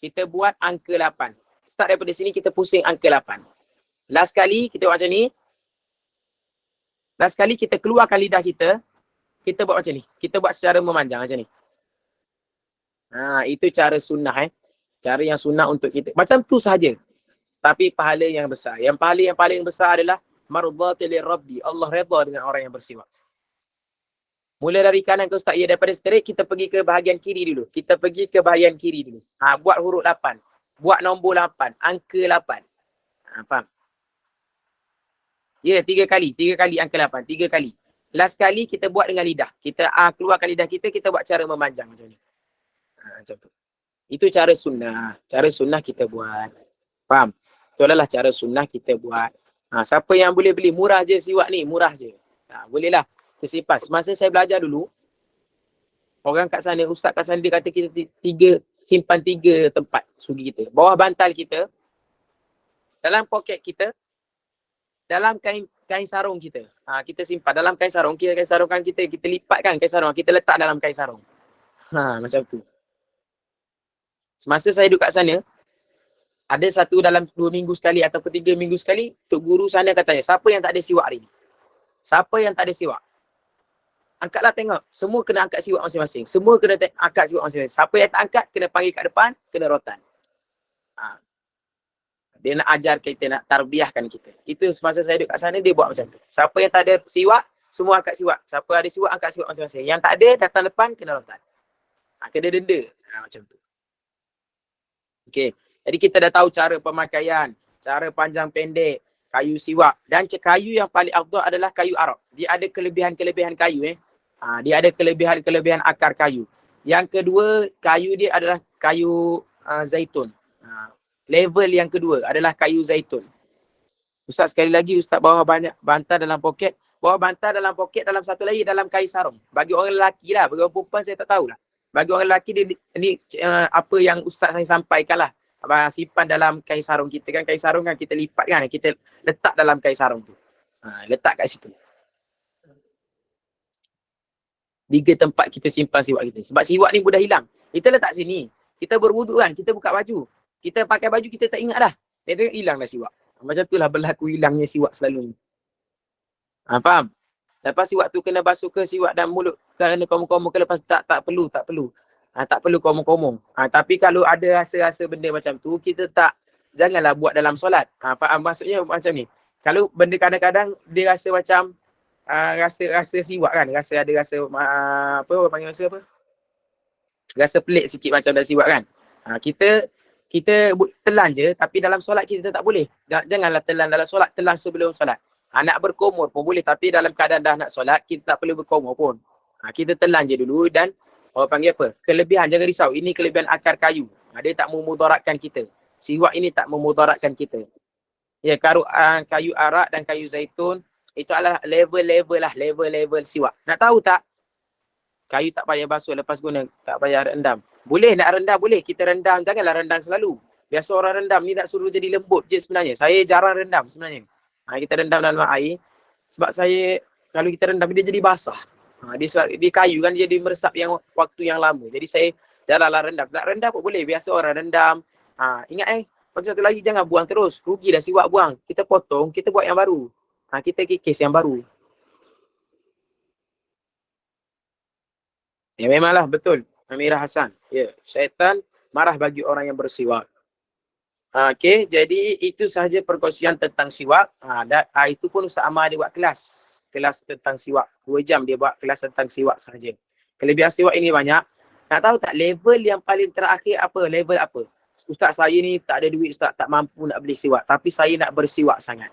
Kita buat angka 8. Start daripada sini, kita pusing angka 8. Last kali, kita buat macam ni. Last kali kita keluarkan lidah kita buat macam ni. Kita buat secara memanjang macam ni. Itu cara sunnah Cara yang sunnah untuk kita. Macam tu sahaja. Tapi pahala yang besar. Yang pahala yang paling besar adalah mardhatil rabbi. Allah redha dengan orang yang bersiwak. Mula dari kanan ke ustaz, daripada straight kita pergi ke bahagian kiri dulu. Kita pergi ke bahagian kiri dulu. Buat huruf 8. Buat nombor 8. Angka 8. Faham? Ya, 3 kali. 3 kali angka 8. 3 kali. Last kali kita buat dengan lidah. Kita keluarkan lidah kita buat cara memanjang macam ni. Macam tu. Itu cara sunnah. Cara sunnah kita buat. Faham? Itulah cara sunnah kita buat. Siapa yang boleh beli? Murah je siwak ni. Murah je. Bolehlah. Kesimpan. Semasa saya belajar dulu, orang kat sana, ustaz kat sana, dia kata kita simpan 3 tempat sugi kita. Bawah bantal kita, dalam poket kita, dalam kain sarung kita. Kita simpan dalam kain sarung. Kain sarung kan kita lipatkan kain sarung. Kita letak dalam kain sarung. Macam tu. Semasa saya duduk kat sana, ada satu dalam 2 minggu sekali ataupun 3 minggu sekali, tok guru sana katanya, siapa yang tak ada siwak hari ni? Siapa yang tak ada siwak? Angkatlah tengok. Semua kena angkat siwak masing-masing. Semua kena angkat siwak masing-masing. Siapa yang tak angkat, kena panggil kat depan, kena rotan. Dia nak ajar kita, nak tarbiahkan kita. Itu semasa saya duduk kat sana, dia buat macam tu. Siapa yang tak ada siwak, semua angkat siwak. Siapa ada siwak, angkat siwak masing-masing. Yang tak ada, datang depan, kena rotan. Kena denda. Macam tu. Okey. Jadi kita dah tahu cara pemakaian, cara panjang pendek, kayu siwak. Dan kayu yang paling afdal adalah kayu Arab. Dia ada kelebihan-kelebihan kayu. Dia ada kelebihan-kelebihan akar kayu. Yang kedua, kayu dia adalah kayu zaitun. Level yang kedua adalah kayu zaitun. Ustaz, sekali lagi, Ustaz bawa banyak bantal dalam poket. Bawa bantal dalam poket, dalam satu lagi dalam kain sarung. Bagi orang lelaki lah. Bagi orang perempuan saya tak tahulah. Bagi orang lelaki, ni apa yang Ustaz saya sampaikan lah. Simpan dalam kain sarung kita kan. Kain sarung kan kita lipat kan. Kita letak dalam kain sarung tu. Letak kat situ. 3 tempat kita simpan siwak kita. Sebab siwak ni mudah hilang. Kita letak sini. Kita berwuduk kan. Kita buka baju. Kita pakai baju, kita tak ingat dah. Dia tengok hilang dah siwak. Macam tu lah berlaku hilangnya siwak selalu. Faham? Lepas siwak tu kena basuh ke siwak dan mulut. Kena komong-komong ke lepas tak perlu. Tak perlu komong-komong. Tapi kalau ada rasa-rasa benda macam tu, kita janganlah buat dalam solat. Faham? Maksudnya macam ni. Kalau benda kadang-kadang dia rasa macam rasa siwak kan. Ada rasa apa orang panggil rasa apa? Rasa pelik sikit macam dah siwak kan. Kita telan je, tapi dalam solat kita tak boleh. Janganlah telan dalam solat, telan sebelum solat. Nak berkomor pun boleh, tapi dalam keadaan dah nak solat, kita tak perlu berkomor pun. Kita telan je dulu dan orang panggil apa? Kelebihan, jangan risau. Ini kelebihan akar kayu. Dia tak memudaratkan kita. Siwak ini tak memudaratkan kita. Ya, kayu arak dan kayu zaitun, itu adalah level siwak. Nak tahu tak? Kayu tak payah basuh lepas guna, tak payah rendam. Boleh nak rendam, boleh. Kita rendam, janganlah rendam selalu. Biasa orang rendam ni nak suruh jadi lembut je sebenarnya. Saya jarang rendam sebenarnya. Kita rendam dalam air. Sebab saya, kalau kita rendam dia jadi basah. Dia kayu kan, dia jadi meresap yang waktu yang lama. Jadi saya jaranglah rendam. Nak rendam pun boleh. Biasa orang rendam. Ingat pasal satu lagi, jangan buang terus. Rugi dah siwak buang. Kita potong, kita buat yang baru. Kita kikis yang baru. Ya memanglah, betul. Amirah Hassan. Ya, syaitan marah bagi orang yang bersiwak. Okey, jadi itu sahaja perkongsian tentang siwak. Itu pun Ustaz Amar dia buat kelas tentang siwak. 2 jam dia buat kelas tentang siwak sahaja. Kelebihan siwak ini banyak. Nak tahu tak level yang paling terakhir apa? Level apa? Ustaz, saya ni tak ada duit Ustaz, tak mampu nak beli siwak. Tapi saya nak bersiwak sangat.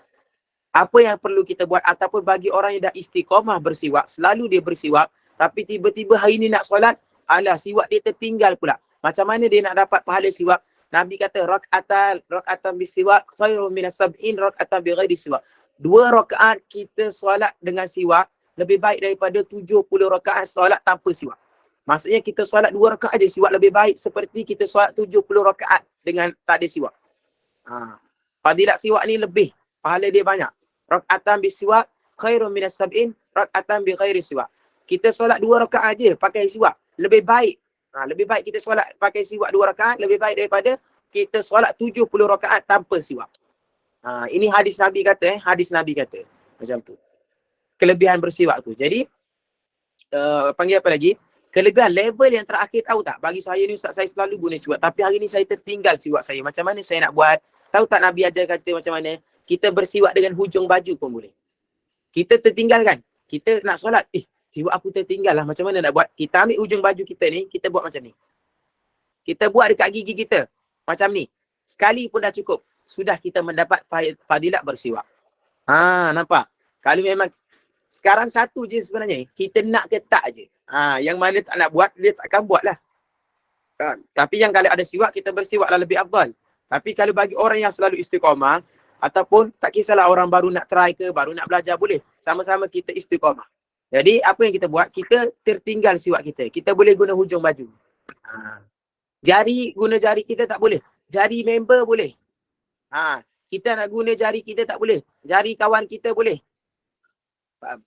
Apa yang perlu kita buat? Ataupun bagi orang yang dah istiqamah bersiwak, selalu dia bersiwak, tapi tiba-tiba hari ni nak solat, siwak dia tertinggal pula. Macam mana dia nak dapat pahala siwak? Nabi kata rakatan bisiwak khairun minas sab'in rakatan bighairi siwak. 2 rakaat kita solat dengan siwak lebih baik daripada 70 rakaat solat tanpa siwak. Maksudnya kita solat 2 rakaat aja siwak lebih baik seperti kita solat 70 rakaat dengan tak ada siwak. Fadilat siwak ni lebih, pahala dia banyak. Rakatan bisiwak khairun minas sab'in rakatan bighairi siwak. Kita solat 2 rakaat aja pakai siwak lebih baik. Lebih baik kita solat pakai siwak 2 rakaat, lebih baik daripada kita solat 70 rakaat tanpa siwak. Ini hadis Nabi kata, hadis Nabi kata. Macam tu. Kelebihan bersiwak tu. Jadi, panggil apa lagi? Kelebihan level yang terakhir, tahu tak? Bagi saya ni Ustaz, saya selalu guna siwak. Tapi hari ni saya tertinggal siwak saya. Macam mana saya nak buat? Tahu tak Nabi ajar kata macam mana? Kita bersiwak dengan hujung baju pun boleh. Kita tertinggal kan? Kita nak solat. Siwak aku tertinggal lah. Macam mana nak buat? Kita ambil ujung baju kita ni, kita buat macam ni. Kita buat dekat gigi kita. Macam ni. Sekali pun dah cukup. Sudah kita mendapat fadilat bersiwak. Nampak? Kalau memang sekarang satu je sebenarnya. Kita nak ke tak je. Yang mana tak nak buat, dia takkan buat lah. Tapi yang kalau ada siwak, kita bersiwak lah lebih afdal. Tapi kalau bagi orang yang selalu istiqamah, ataupun tak kisahlah orang baru nak try ke, baru nak belajar, boleh. Sama-sama kita istiqamah. Jadi apa yang kita buat? Kita tertinggal siwak kita. Kita boleh guna hujung baju. Guna jari kita tak boleh. Jari member boleh. Kita nak guna jari kita tak boleh. Jari kawan kita boleh. Faham?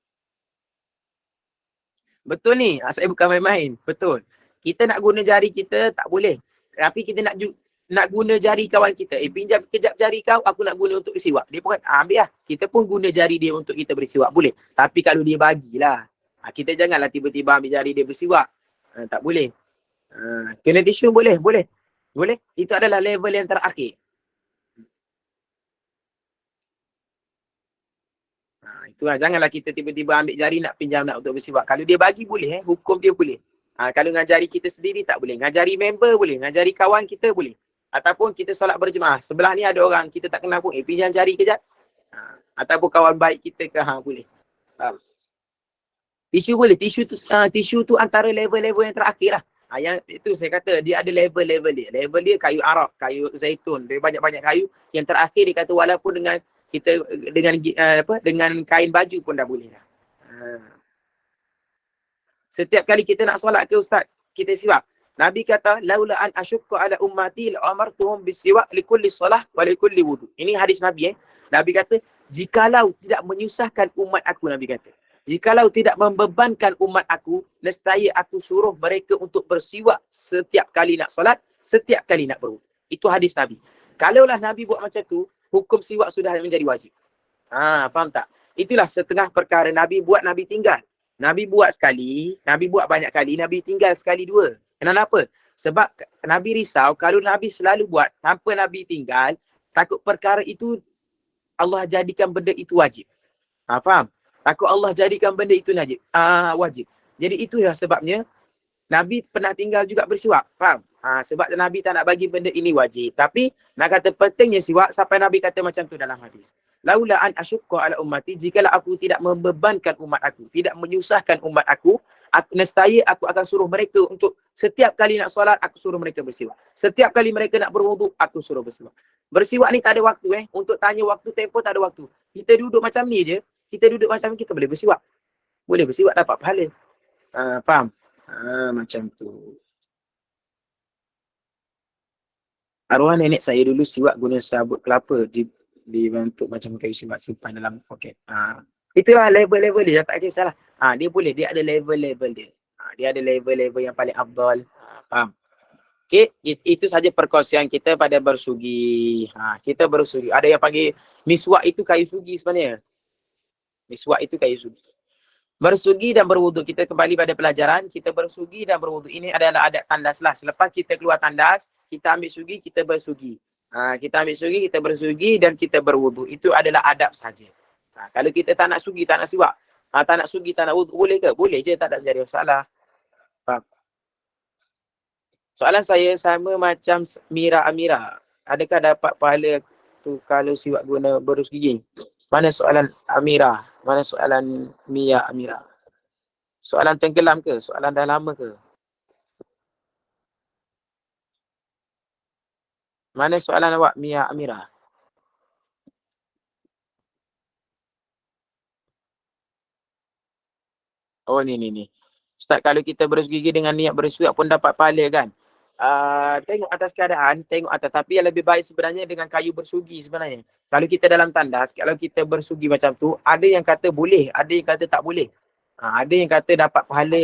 Betul ni. Saya bukan main-main. Betul. Kita nak guna jari kita tak boleh. Tapi kita nak guna jari kawan kita. Pinjam kejap jari kau, aku nak guna untuk bersiwak. Dia pun kata, ambil lah. Kita pun guna jari dia untuk kita bersiwak. Boleh. Tapi kalau dia bagilah. Kita janganlah tiba-tiba ambil jari dia bersiwak. Tak boleh. Kena tisu boleh. Boleh. Itu adalah level yang terakhir. Itulah. Janganlah kita tiba-tiba ambil jari nak pinjam nak untuk bersiwak. Kalau dia bagi boleh. Hukum dia boleh. Kalau ngajari kita sendiri tak boleh. Ngajari member boleh. Ngajari kawan kita boleh. Ataupun kita solat berjemaah. Sebelah ni ada orang kita tak kenal pun. Pinjam jari kejap. Ataupun kawan baik kita ke. Boleh. Tisu boleh. Tisu tu antara level-level yang terakhir lah. Yang itu saya kata dia ada level-level dia. Level dia kayu Arab, kayu zaitun. Dia banyak-banyak kayu. Yang terakhir dia kata walaupun dengan kita dengan kain baju pun dah boleh dah. Setiap kali kita nak solat ke Ustaz, kita siwak. Nabi kata, laula an asyukka ala ummati la amartuhum bisiwak likulli salah wa likulli wudu. Ini hadis Nabi. Nabi kata, jikalau tidak menyusahkan umat aku, Nabi kata. Jikalau tidak membebankan umat aku, nescaya aku suruh mereka untuk bersiwak setiap kali nak solat, setiap kali nak berwudu. Itu hadis Nabi. Kalaulah Nabi buat macam tu, hukum siwak sudah menjadi wajib. Faham tak? Itulah setengah perkara Nabi buat, Nabi tinggal. Nabi buat sekali, Nabi buat banyak kali, Nabi tinggal sekali dua. Kenapa? Sebab Nabi risau kalau Nabi selalu buat tanpa Nabi tinggal, takut perkara itu Allah jadikan benda itu wajib. Faham? Takut Allah jadikan benda itu wajib. Jadi itulah sebabnya Nabi pernah tinggal juga bersiwak. Faham? Sebab Nabi tak nak bagi benda ini wajib. Tapi nak kata pentingnya siwak sampai Nabi kata macam tu dalam hadis. Laula an asyukka ala ummati, jikalau aku tidak membebankan umat aku, tidak menyusahkan umat aku, nescaya aku akan suruh mereka untuk setiap kali nak solat, aku suruh mereka bersiwak. Setiap kali mereka nak berwuduk, aku suruh bersiwak. Bersiwak ni tak ada waktu Untuk tanya waktu, tempoh tak ada waktu. Kita duduk macam ni je, kita duduk macam ni, kita boleh bersiwak. Boleh bersiwak, dapat pahala. Faham? Macam tu. Arwah nenek saya dulu siwak guna sabut kelapa dibentuk macam kayu siwak simpan dalam poket. Itulah level-level dia, tak kisahlah. Dia boleh, dia ada level-level dia. Dia ada level-level yang paling afdal. Faham? Okay, itu saja perkongsian kita pada bersugi. Kita bersugi. Ada yang panggil miswak itu kayu sugi sebenarnya. Miswak itu kayu sugi. Bersugi dan berwuduk. Kita kembali pada pelajaran. Kita bersugi dan berwuduk. Ini adalah adat tandas lah. Selepas kita keluar tandas, kita ambil sugi, kita bersugi. Kita ambil sugi, kita bersugi dan kita berwuduk. Itu adalah adab saja. Kalau kita tak nak sugi, tak nak siwak, tak nak sugi, tak nak wuduk, boleh ke? Boleh je, tak ada jadi masalah. Faham? Soalan saya sama macam Mira Amira. Adakah dapat pahala tu kalau siwak guna berus gigi? Mana soalan Amira? Mana soalan Mia Amira? Soalan tenggelam ke? Soalan dah lama ke? Mana soalan awak Mia Amira? Oh ni. Ustaz, kalau kita berus gigi dengan niat bersiwak pun dapat pahala kan? Tengok atas keadaan, tengok atas. Tapi yang lebih baik sebenarnya dengan kayu bersugi sebenarnya. Kalau kita dalam tandas, kalau kita bersugi macam tu, ada yang kata boleh, ada yang kata tak boleh. Ada yang kata dapat pahala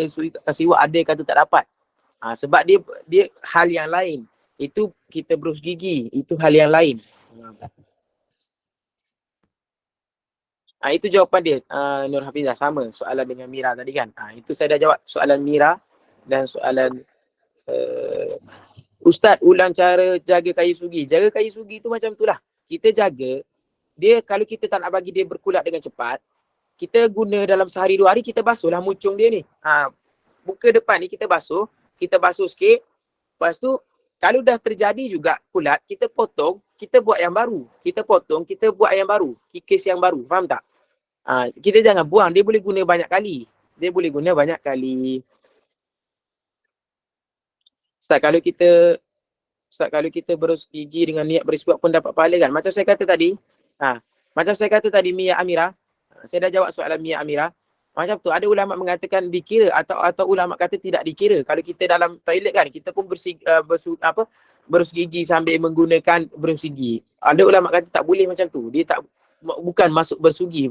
siwak, ada yang kata tak dapat. Sebab dia hal yang lain. Itu kita berus gigi, itu hal yang lain. Itu jawapan dia, Nur Hafizah. Sama soalan dengan Mira tadi kan. Itu saya dah jawab soalan Mira dan soalan Ustaz, ulang cara jaga kayu sugi. Jaga kayu sugi tu macam tu lah. Kita jaga, dia kalau kita tak nak bagi dia berkulat dengan cepat, kita guna dalam sehari 2 hari, kita basuh lah mucung dia ni. Buka depan ni kita basuh sikit. Lepas tu, kalau dah terjadi juga kulat, kita potong, kita buat yang baru. Kita potong, kita buat yang baru. Kikis yang baru. Faham tak? Kita jangan buang. Dia boleh guna banyak kali. Ustaz, kalau kita berus gigi dengan niat beriswak pun dapat pahala kan? Macam saya kata tadi, Mia Amira. Saya dah jawab soalan Mia Amira. Macam tu, ada ulama mengatakan dikira atau ulama kata tidak dikira. Kalau kita dalam toilet kan, kita pun berus gigi sambil menggunakan berus gigi. Ada ulama kata tak boleh macam tu. Dia bukan masuk bersugi,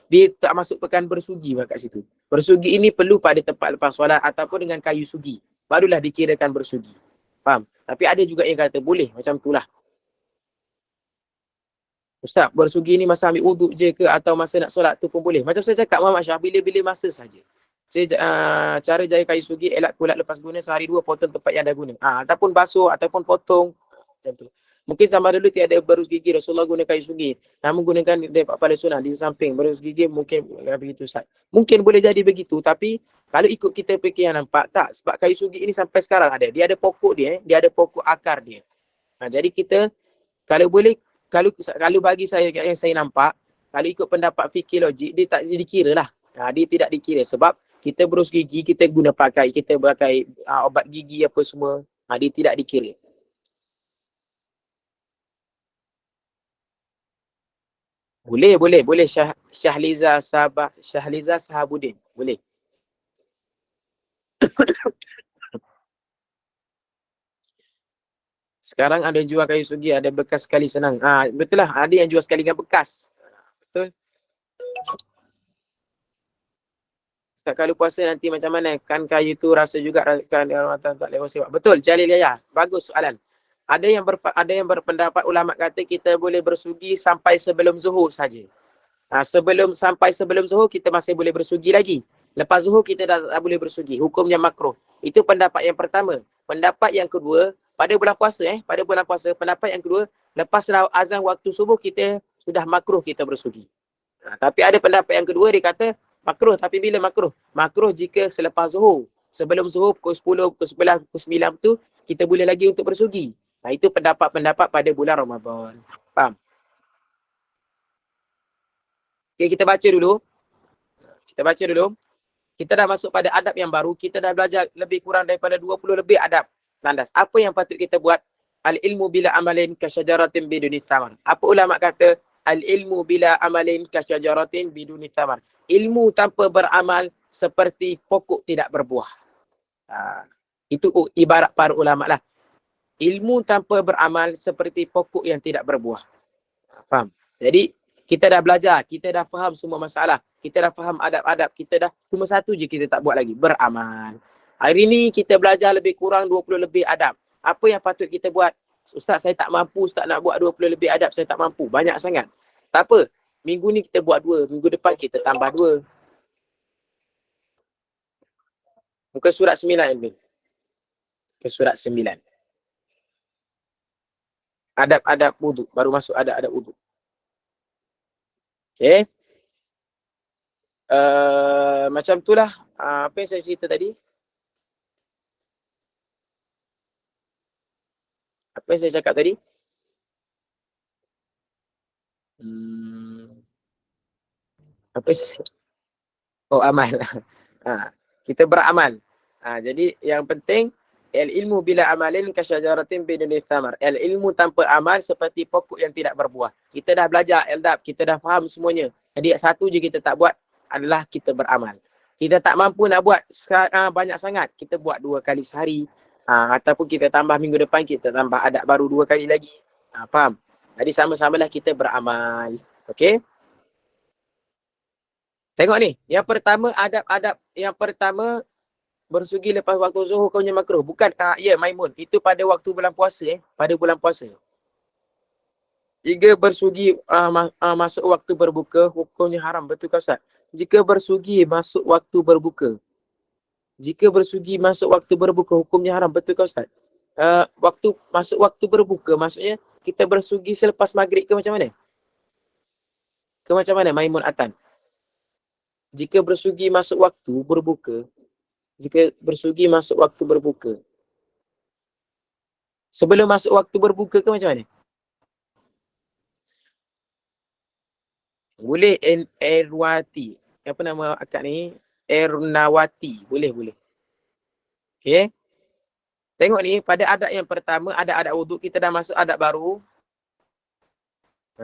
dia tak masuk pekan bersugi kat situ. Bersugi ini perlu pada tempat lepas solat ataupun dengan kayu sugi. Barulah dikirakan bersugi. Faham? Tapi ada juga yang kata boleh macam itulah. Ustaz, bersugi ni masa ambil wuduk je ke atau masa nak solat tu pun boleh? Macam saya cakap Muhammad Syah, bila-bila masa saja. Cara jaya kayu sugi, elak kulat lepas guna sehari 2 potong tempat yang dah guna. Ataupun basuh ataupun potong macam tu. Mungkin zaman dulu tiada berus gigi, Rasulullah guna kayu sugi. Namun gunakan daripada pada sunnah di samping berus gigi mungkin begitu Ustaz. Mungkin boleh jadi begitu, tapi kalau ikut kita fikir yang nampak tak, sebab kayu sugi ini sampai sekarang ada. Dia ada pokok dia ada pokok akar dia. Jadi kita kalau boleh, kalau bagi saya yang saya nampak, kalau ikut pendapat fikir logik, dia tak dikira lah. Dia tidak dikira sebab kita berus gigi, kita pakai obat gigi apa semua, dia tidak dikira. Boleh. Syahliza Sahabudin. Boleh. Sekarang ada jual kayu sugi, ada bekas sekali senang. Betul lah, ada yang jual sekali dengan bekas. Betul. Ustaz, kalau puasa nanti macam mana? Kan kayu tu rasa juga kan tak lewat siwak. Betul, Jalil Yahya. Bagus soalan. Ada yang berpendapat ulama kata kita boleh bersugi sampai sebelum zuhur saja. Sampai sebelum zuhur kita masih boleh bersugi lagi. Lepas zuhur kita dah tak boleh bersugi. Hukumnya makruh. Itu pendapat yang pertama. Pendapat yang kedua, pada bulan puasa, pendapat yang kedua, lepas azan waktu subuh kita sudah makruh kita bersugi. Tapi ada pendapat yang kedua, dia kata makruh. Tapi bila makruh? Makruh jika selepas zuhur. Sebelum zuhur pukul 10, pukul 11, pukul 9 tu kita boleh lagi untuk bersugi. Itu pendapat-pendapat pada bulan Ramadan. Faham? Okay, kita baca dulu. Kita dah masuk pada adab yang baru. Kita dah belajar lebih kurang daripada 20 lebih adab landas. Apa yang patut kita buat? Al-ilmu bila amalin kasyajaratin biduni thamar. Apa ulama kata? Al-ilmu bila amalin kasyajaratin biduni thamar. Ilmu tanpa beramal seperti pokok tidak berbuah. Itu ibarat para ulama lah. Ilmu tanpa beramal seperti pokok yang tidak berbuah. Faham? Jadi kita dah belajar, kita dah faham semua masalah, kita dah faham adab-adab, kita dah cuma satu je kita tak buat lagi, beramal. Hari ni kita belajar lebih kurang 20 lebih adab. Apa yang patut kita buat? Ustaz, saya tak mampu, Ustaz nak buat 20 lebih adab, saya tak mampu. Banyak sangat. Tak apa. Minggu ni kita buat 2, minggu depan kita tambah 2. Muka surat 9 ni. Ke surat 9. Adab-adab wudu. Baru masuk adab-adab wudu. Okay. Macam itulah apa yang saya cerita tadi. Apa yang saya cakap tadi? Apa yang saya cakap? Oh, amal. Kita beramal. Jadi yang penting, ilmu bila amalin kasyajaratin biduni thamar. Ilmu tanpa amal seperti pokok yang tidak berbuah. Kita dah belajar adab, kita dah faham semuanya. Jadi satu je kita tak buat adalah kita beramal. Kita tak mampu nak buat banyak sangat, kita buat 2 kali sehari. Ataupun kita tambah minggu depan, kita tambah adab baru 2 kali lagi. Faham? Jadi sama-samalah kita beramal. Okey? Tengok ni, yang pertama adab-adab yang pertama bersugi lepas waktu zuhur hukumnya makruh. Bukan Maimun, itu pada waktu bulan puasa pada bulan puasa. Jika bersugi masuk waktu berbuka, hukumnya haram. Betul ke Ustaz? Jika bersugi masuk waktu berbuka. Jika bersugi masuk waktu berbuka, hukumnya haram. Betul ke Ustaz? Masuk waktu berbuka maksudnya kita bersugi selepas maghrib ke macam mana? Ke macam mana Maimun Atan? Jika bersugi masuk waktu berbuka, jika bersugi masuk waktu berbuka, sebelum masuk waktu berbuka ke macam mana? Boleh Erwati. Apa nama akak ni? Ernawati. Boleh. Okey. Tengok ni, pada adab yang pertama, adab wuduk, kita dah masuk adab baru.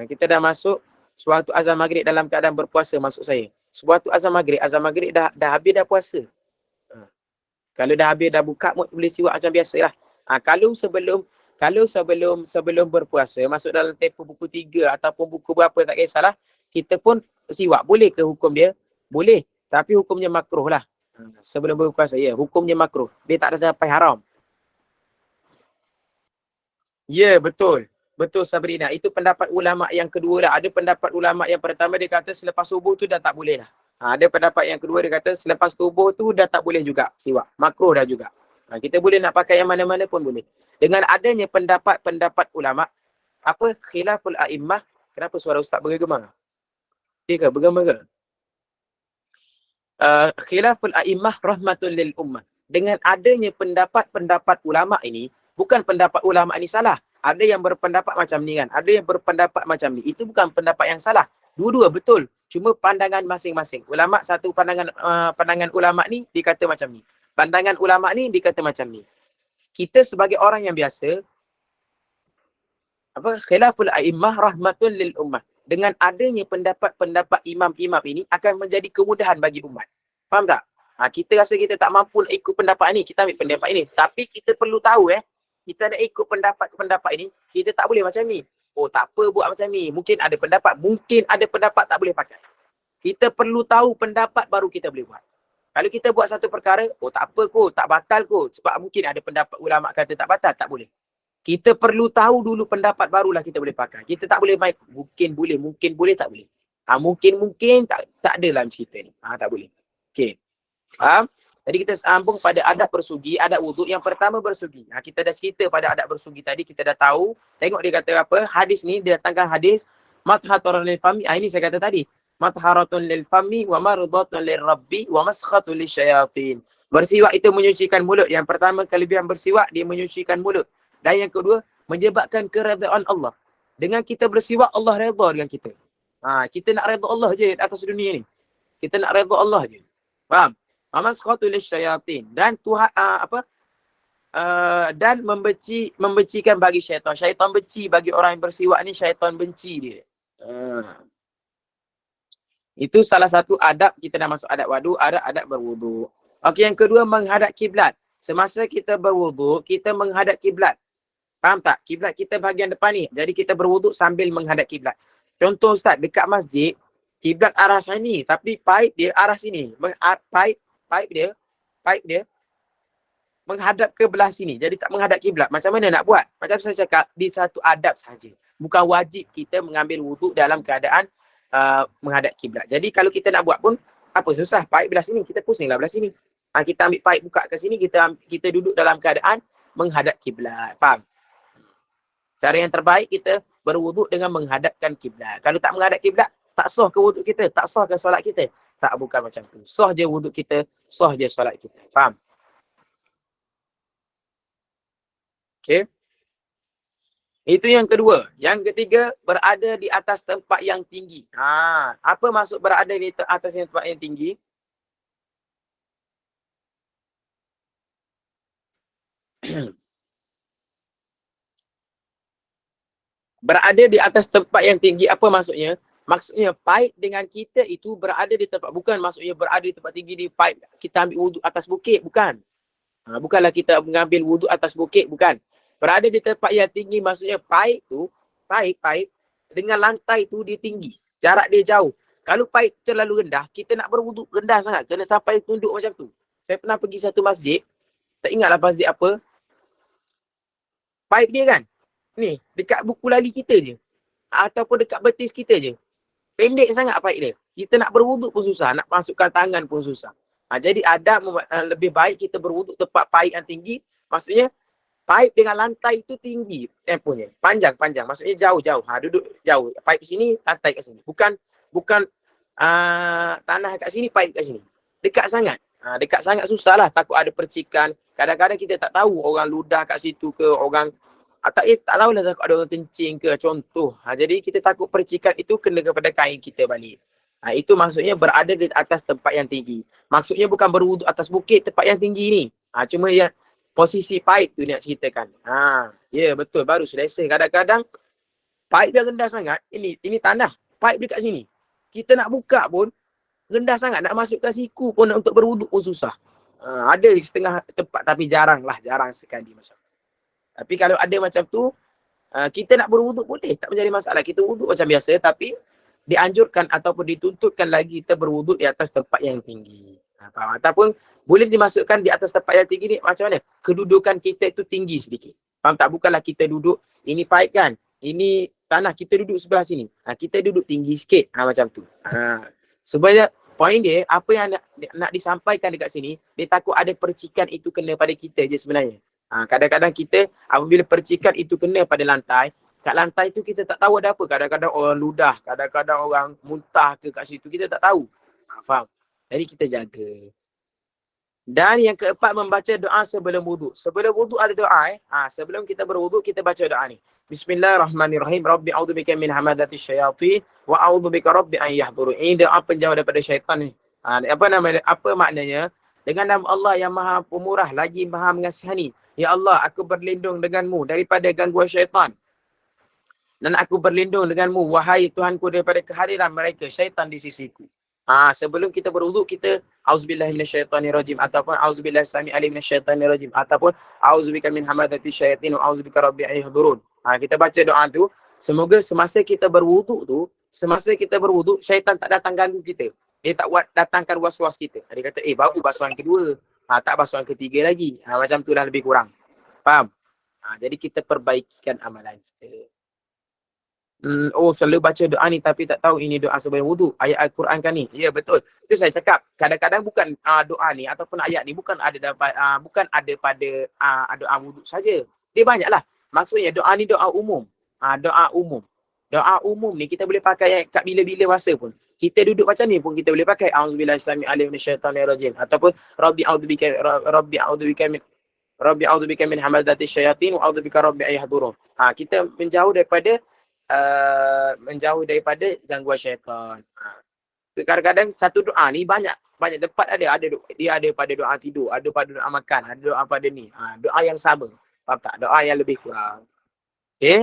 Kita dah masuk sewaktu azan maghrib dalam keadaan berpuasa, maksud saya. Sewaktu azan maghrib dah habis dah puasa. Kalau dah habis dah buka, boleh siwak macam biasalah. Kalau sebelum berpuasa, masuk dalam tempoh buku 3 ataupun buku berapa tak kisahlah, kita pun siwak. Boleh ke hukum dia? Boleh. Tapi hukumnya makruh lah. Sebelum berpuasa, hukumnya makruh. Dia tak ada sampai haram. Ya, betul. Betul Sabrina. Itu pendapat ulama yang kedua lah. Ada pendapat ulama yang pertama dia kata selepas subuh tu dah tak boleh lah. Ada pendapat yang kedua dia kata selepas subuh tu dah tak boleh juga siwak. Makruh dah juga. Kita boleh nak pakai yang mana-mana pun boleh. Dengan adanya pendapat ulama, apa khilaful a'immah, kenapa suara ustaz bergema? Ke bergema ke? Khilaful a'immah rahmatul lil ummah. Dengan adanya pendapat ulama ini, bukan pendapat ulama ini salah. Ada yang berpendapat macam ni kan. Ada yang berpendapat macam ni. Itu bukan pendapat yang salah. Dua-dua betul. Cuma pandangan masing-masing. Ulama satu pandangan ulama ni dikata macam ni. Pandangan ulama ni dikata macam ni. Kita sebagai orang yang biasa, khilaful a'immah rahmatun lil ummah. Dengan adanya pendapat-pendapat imam-imam ini akan menjadi kemudahan bagi umat. Faham tak? Kita rasa kita tak mampu nak ikut pendapat ni, kita ambil pendapat ini. Tapi kita perlu tahu kita nak ikut pendapat ini, kita tak boleh macam ni. Oh, tak apa buat macam ni. Mungkin ada pendapat tak boleh pakai. Kita perlu tahu pendapat baru kita boleh buat. Kalau kita buat satu perkara, tak apa kot, tak batal kot. Sebab mungkin ada pendapat ulama kata tak batal, tak boleh. Kita perlu tahu dulu pendapat barulah kita boleh pakai. Kita tak boleh main mungkin boleh, tak boleh. Mungkin tak ada dalam cerita ni. Tak boleh. Okey. Faham? Jadi kita sambung pada adab bersugi, adab wuduk. Yang pertama bersugi. Kita dah cerita pada adab bersugi tadi, kita dah tahu. Tengok dia kata apa? Hadis ni dia datangkan hadis matharatun lil fami. Ini saya kata tadi. Matharatun lil fami wa mardatun lir rabbi wa maskhatun lisyayatin. Bersiwak itu menyucikan mulut. Yang pertama kelebihan bersiwak, dia menyucikan mulut. Dan yang kedua, menyebabkan keredaan Allah. Dengan kita bersiwak, Allah redha dengan kita. Kita nak redha Allah je atas dunia ni. Kita nak redha Allah je. Faham? Maskhatun lisyayatin. Dan Tuhan dan membencikan bagi syaitan. Syaitan benci bagi orang yang bersiwak ni, syaitan benci dia. Itu salah satu adab. Kita dah masuk adab wadu, adab berwudu. Okey, yang kedua menghadap kiblat. Semasa kita berwuduk, kita menghadap kiblat. Faham tak? Kiblat kita bahagian depan ni. Jadi kita berwuduk sambil menghadap kiblat. Contoh Ustaz, dekat masjid, kiblat arah sini, tapi pipe dia arah sini. Pipe dia menghadap ke belah sini. Jadi tak menghadap kiblat. Macam mana nak buat? Macam saya cakap, di satu adab saja. Bukan wajib kita mengambil wuduk dalam keadaan menghadap kiblat. Jadi kalau kita nak buat pun, apa susah? Pipe belah sini, kita pusinglah belah sini. Kita ambil pipe buka ke sini, kita duduk dalam keadaan menghadap kiblat. Faham? Cara yang terbaik kita berwuduk dengan menghadapkan kiblat. Kalau tak menghadap kiblat, tak sah ke wuduk kita, tak sah ke solat kita. Tak, bukan macam tu. Sah je wuduk kita, sah je solat kita. Faham? Okey. Itu yang kedua. Yang ketiga, berada di atas tempat yang tinggi. Apa maksud berada di atas tempat yang tinggi? Berada di atas tempat yang tinggi, apa maksudnya? Maksudnya pipe dengan kita itu berada di tempat, bukan maksudnya berada di tempat tinggi di pipe kita ambil wuduk atas bukit, bukan. Bukanlah kita mengambil wuduk atas bukit, bukan. Berada di tempat yang tinggi maksudnya pipe dengan lantai tu dia tinggi, jarak dia jauh. Kalau pipe terlalu rendah, kita nak berwuduk rendah sangat, kena sampai tunduk macam tu. Saya pernah pergi satu masjid, tak ingatlah masjid apa. Pipe dia kan, ni dekat buku lali kita je, ataupun dekat betis kita je. Pendek sangat pipe dia. Kita nak berwuduk pun susah, nak masukkan tangan pun susah. Jadi ada lebih baik kita berwuduk tempat pipe yang tinggi. Maksudnya pipe dengan lantai itu tinggi tempohnya. Panjang. Maksudnya jauh-jauh. Duduk jauh. Pipe sini, lantai kat sini. Bukan tanah kat sini, pipe kat sini. Dekat sangat. Dekat sangat susah lah. Takut ada percikan. Kadang-kadang kita tak tahu orang ludah kat situ ke, orang tak tahulah takut ada orang kencing ke, contoh. Jadi kita takut percikan itu kena kepada kain kita balik. Itu maksudnya berada di atas tempat yang tinggi. Maksudnya bukan berwuduk atas bukit, tempat yang tinggi ni. Cuma yang posisi pipe tu nak ceritakan. Ya betul, baru selesai. Kadang-kadang pipe yang rendah sangat, ini tanah, pipe dekat sini. Kita nak buka pun rendah sangat, nak masukkan siku pun untuk berwuduk pun susah. Ada setengah tempat tapi jarang sekali macam. Tapi kalau ada macam tu, kita nak berwuduk boleh, tak menjadi masalah. Kita wuduk macam biasa, tapi dianjurkan ataupun dituntutkan lagi kita berwuduk di atas tempat yang tinggi. Ataupun boleh dimasukkan di atas tempat yang tinggi ni macam mana? Kedudukan kita itu tinggi sedikit. Faham tak? Bukanlah kita duduk, ini pipe kan, ini tanah, kita duduk sebelah sini. Kita duduk tinggi sikit, macam tu. Sebenarnya poin dia, apa yang nak disampaikan dekat sini, dia takut ada percikan itu kena pada kita je sebenarnya. Kadang-kadang kita apabila percikan itu kena pada lantai, kat lantai tu kita tak tahu ada apa. Kadang-kadang orang ludah, kadang-kadang orang muntah ke kat situ, kita tak tahu. Faham? Jadi kita jaga. Dan yang keempat, membaca doa sebelum wuduk. Sebelum wuduk ada doa. Sebelum kita berwuduk, kita baca doa ni. Bismillahirrahmanirrahim. Rabbi a'udzubika min hamadatis syayatin wa a'udzubika rabbi an yahdurun. Ini doa penjauh daripada syaitan ni. Apa maknanya? Dengan nama Allah yang Maha Pemurah lagi Maha Mengasihani. Ya Allah, aku berlindung denganmu daripada gangguan syaitan. Dan aku berlindung denganmu, wahai Tuhanku, daripada kehadiran mereka, syaitan di sisiku. Sebelum kita berwuduk, kita auzubillahi minasyaitonirrajim, ataupun auzubillahi sami'alim minasyaitonirrajim, ataupun auzubika min hamadatis syaitin wa auzubika rabbi ayyuhdurun. Kita baca doa tu, semoga semasa kita berwuduk tu, syaitan tak datang ganggu kita. Dia tak datangkan was-was kita. Dia kata, baru basuhan kedua, tak basuhan ketiga lagi. Macam tu dah lebih kurang. Faham? Jadi kita perbaikikan amalan kita. Selalu baca doa ni tapi tak tahu ini doa sebelum wuduk. Ayat Al-Quran kan ni? Ya, betul. Itu saya cakap. Kadang-kadang bukan doa ni ataupun ayat ni bukan ada pada doa wuduk saja. Dia banyaklah. Maksudnya doa ni doa umum. Doa umum. Doa umum ni kita boleh pakai kat bila-bila masa pun. Kita duduk macam ni pun kita boleh pakai auzubillahi sami'alim minasyaitonirrajim, ataupun rabbi a'udzubika min hamadatis syayatin wa a'udzubika rabbi ayyuhdurun. Kita menjauh daripada gangguan syaitan. Kadang-kadang satu doa ni banyak tempat ada dia ada pada doa tidur, ada pada doa makan, ada doa pada ni. Doa yang sama. Faham tak? Doa yang lebih kurang. Okey.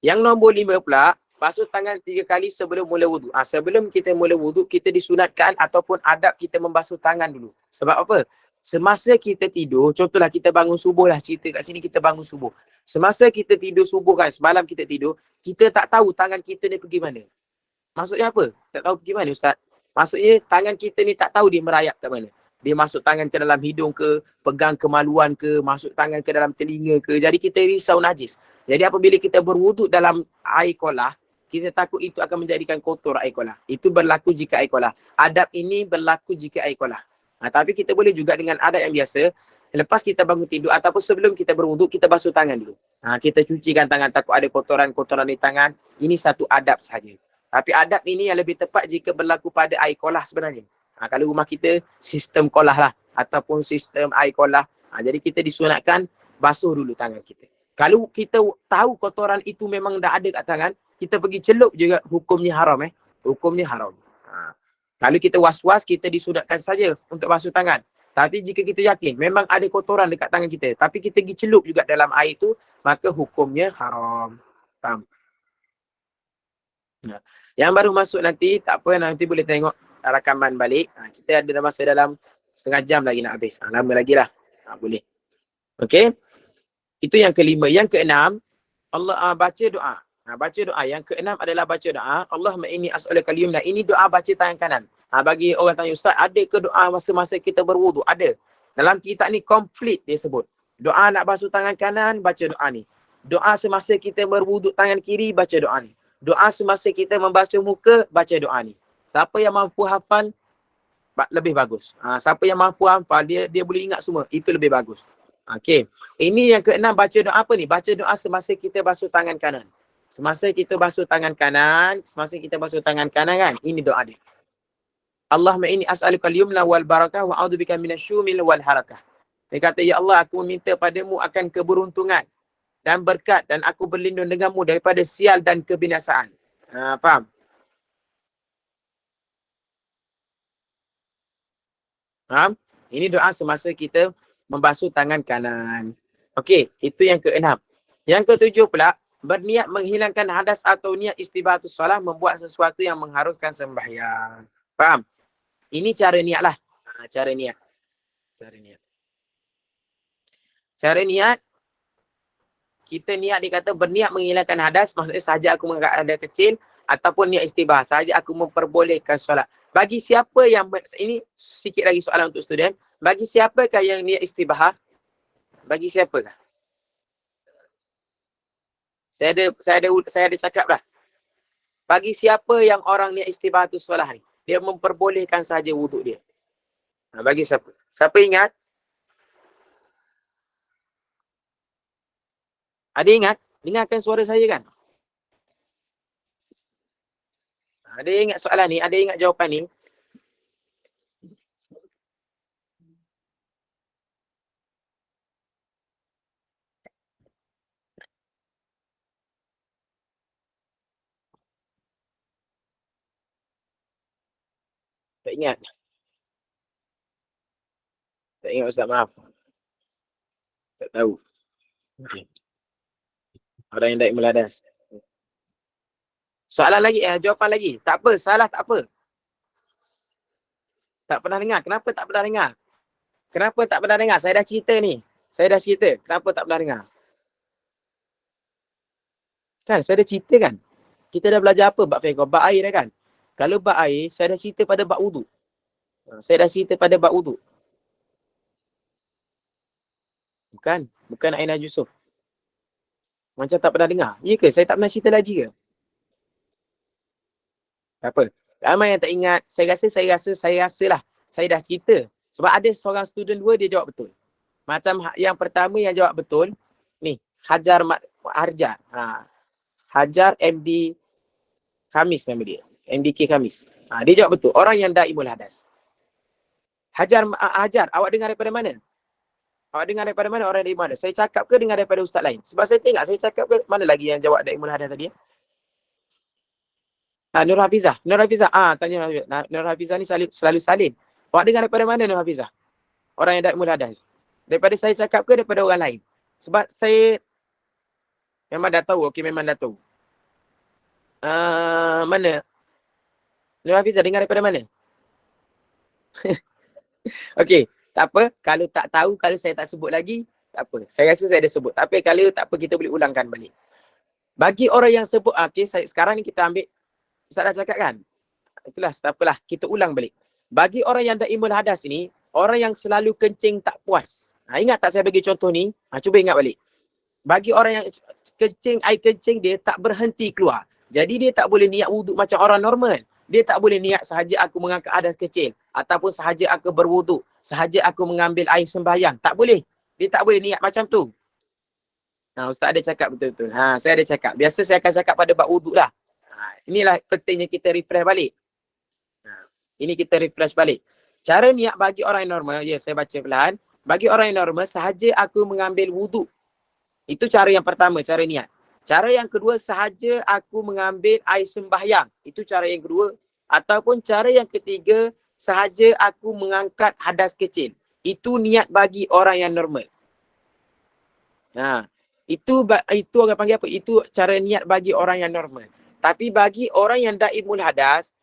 Yang nombor 5 pula, basuh tangan 3 kali sebelum mula wuduk. Sebelum kita mula wuduk, kita disunatkan ataupun adab kita membasuh tangan dulu. Sebab apa? Semasa kita tidur, contohlah kita bangun subuh lah, cerita kat sini kita bangun subuh. Semasa kita tidur subuh kan, semalam kita tidur, kita tak tahu tangan kita ni pergi mana. Maksudnya apa? Tak tahu pergi mana Ustaz? Maksudnya tangan kita ni tak tahu dia merayap kat mana. Dia masuk tangan ke dalam hidung ke, pegang kemaluan ke, masuk tangan ke dalam telinga ke. Jadi kita risau najis. Jadi apabila kita berwuduk dalam air kolah, kita takut itu akan menjadikan kotor air kolah. Itu berlaku jika air kolah. Adab ini berlaku jika air kolah. Tapi kita boleh juga dengan adab yang biasa. Lepas kita bangun tidur ataupun sebelum kita berwuduk, kita basuh tangan dulu. Kita cucikan tangan, takut ada kotoran-kotoran di tangan. Ini satu adab sahaja. Tapi adab ini yang lebih tepat jika berlaku pada air kolah sebenarnya. Kalau rumah kita sistem kolah lah ataupun sistem air kolah. Jadi kita disunatkan basuh dulu tangan kita. Kalau kita tahu kotoran itu memang dah ada kat tangan, kita pergi celup juga, hukumnya haram. Hukumnya haram. Kalau kita was-was, kita disunatkan saja untuk basuh tangan. Tapi jika kita yakin memang ada kotoran dekat tangan kita, tapi kita pergi celup juga dalam air itu, maka hukumnya haram. Faham? Yang baru masuk nanti, tak apa, nanti boleh tengok rakaman balik. Kita ada masa dalam setengah jam lagi nak habis. Lama lagi lah. Boleh. Okey. Itu yang kelima. Yang keenam, Allah baca doa. Baca doa. Yang keenam adalah baca doa. Allahumma inni as'aluka al-yumna. Ini doa baca tangan kanan. Bagi orang tanya, Ustaz, ada ke doa masa-masa kita berwuduk? Ada. Dalam kitab ni komplit dia sebut. Doa nak basuh tangan kanan, baca doa ni. Doa semasa kita berwuduk tangan kiri, baca doa ni. Doa semasa kita membasuh muka, baca doa ni. Siapa yang mampu hafal, lebih bagus. Siapa yang mampu hafal, dia boleh ingat semua. Itu lebih bagus. Okey. Ini yang keenam, baca doa apa ni? Baca doa semasa kita basuh tangan kanan. Semasa kita basuh tangan kanan kan, ini doa dia. Allahumma inni as'aluka al-yumna wal barakah wa a'udzubika minasyumil wal harakah. Dia kata, ya Allah, aku meminta padamu akan keberuntungan dan berkat, dan aku berlindung denganmu daripada sial dan kebinasaan. Faham? Faham? Ini doa semasa kita membasuh tangan kanan. Okey, itu yang keenam. Yang ketujuh pula, berniat menghilangkan hadas atau niat istibahatus salah, membuat sesuatu yang mengharuskan sembahyang. Faham? Ini cara niat lah. Cara niat. Cara niat, kita niat, dia kata berniat menghilangkan hadas, maksudnya sahaja aku mengangkat hadas kecil, ataupun niat istibah, sahaja aku memperbolehkan solat. Bagi siapa yang, ini sikit lagi soalan untuk student, bagi siapakah yang niat istibah? Bagi siapakah? Saya ada cakap dah. Bagi siapa yang orang niat istibah tu solat ni, dia memperbolehkan sahaja wuduk dia. Bagi siapa? Siapa ingat? Ada ingat? Dengarkan suara saya kan? Ada ingat soalan ni? Ada ingat jawapan ni? Tak ingat? Tak ingat Ustaz, maaf. Tak tahu. Orang yang daik meladas. Soalan lagi, jawapan lagi. Tak apa, salah tak apa. Tak pernah dengar. Kenapa tak pernah dengar? Kenapa tak pernah dengar? Saya dah cerita ni. Kenapa tak pernah dengar? Kan, saya dah cerita kan? Kita dah belajar apa? Bab fiqh, bab air dah kan? Kalau bab air, saya dah cerita pada bab wuduk. Bukan Aina Yusuf. Macam tak pernah dengar. Ya ke? Saya tak pernah cerita lagi ke? Tak apa. Ramai yang tak ingat. Saya rasa lah. Saya dah cerita. Sebab ada seorang student dua, dia jawab betul. Macam yang pertama yang jawab betul, ni, Hajar MD Khamis nama dia. MDK Khamis. Dia jawab betul. Orang yang daimul hadas. Hajar, awak dengar daripada mana? Orang daimul hadas? Saya cakap ke dengar daripada ustaz lain? Sebab saya tengok, saya cakap ke, mana lagi yang jawab daimul hadas tadi? Nur Hafizah. Tanya Nur Hafizah ni selalu salin. Awak dengar daripada mana Nur Hafizah? Orang yang daimul hadas. Daripada saya cakap ke daripada orang lain? Sebab saya memang dah tahu. Okey, memang dah tahu. Mana? Nur Hafizah dengar daripada mana? Okey. Tak apa, kalau tak tahu, kalau saya tak sebut lagi, tak apa. Saya rasa saya dah sebut. Tapi kalau tak apa, kita boleh ulangkan balik. Bagi orang yang sebut, okay, sekarang ni kita ambil, Ustaz dah cakap kan? Itulah, tak apalah, kita ulang balik. Bagi orang yang daimul hadas ni, orang yang selalu kencing tak puas. Ingat tak saya bagi contoh ni? Cuba ingat balik. Bagi orang yang kencing, air kencing dia tak berhenti keluar. Jadi dia tak boleh niat wuduk macam orang normal. Dia tak boleh niat sahaja aku mengangkat hadas kecil. Ataupun sahaja aku berwuduk. Sahaja aku mengambil air sembahyang. Tak boleh. Dia tak boleh niat macam tu. Ustaz ada cakap betul-betul. Saya ada cakap. Biasa saya akan cakap pada bab wuduk lah. Inilah pentingnya kita refresh balik. Ini kita refresh balik. Cara niat bagi orang yang normal. Ya, saya baca pelan. Bagi orang yang normal, sahaja aku mengambil wuduk. Itu cara yang pertama, cara niat. Cara yang kedua, sahaja aku mengambil air sembahyang. Itu cara yang kedua. Ataupun cara yang ketiga, sahaja aku mengangkat hadas kecil. Itu niat bagi orang yang normal. Itu orang panggil apa? Itu cara niat bagi orang yang normal. Tapi bagi orang yang daimul hadas,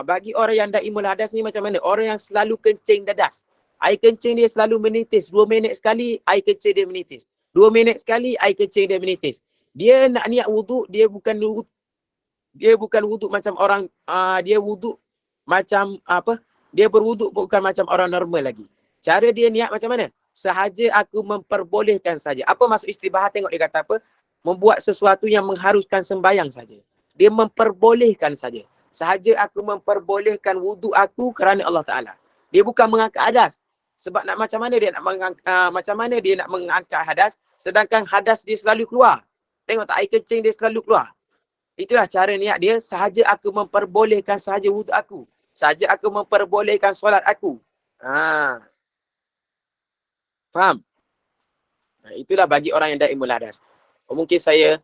bagi orang yang daimul hadas ni macam mana? Orang yang selalu kencing dadas. Air kencing dia selalu menitis. 2 minit sekali air kencing dia menitis. 2 minit sekali air kencing dia menitis. Dia nak niat wuduk, dia bukan wuduk macam orang, dia wuduk macam apa? Dia berwuduk bukan macam orang normal lagi. Cara dia niat macam mana? Sahaja aku memperbolehkan saja. Apa maksud istibahat? Tengok dia kata apa? Membuat sesuatu yang mengharuskan sembahyang saja. Dia memperbolehkan saja. Sahaja aku memperbolehkan wuduk aku kerana Allah Ta'ala. Dia bukan mengangkat hadas. Sebab macam mana dia nak mengangkat hadas, sedangkan hadas dia selalu keluar. Tengok tak, air kencing dia selalu keluar. Itulah cara niat dia. Sahaja aku memperbolehkan sahaja wuduk aku. Sahaja aku memperbolehkan solat aku. Faham? Itulah bagi orang yang daimul hadas. Mungkin saya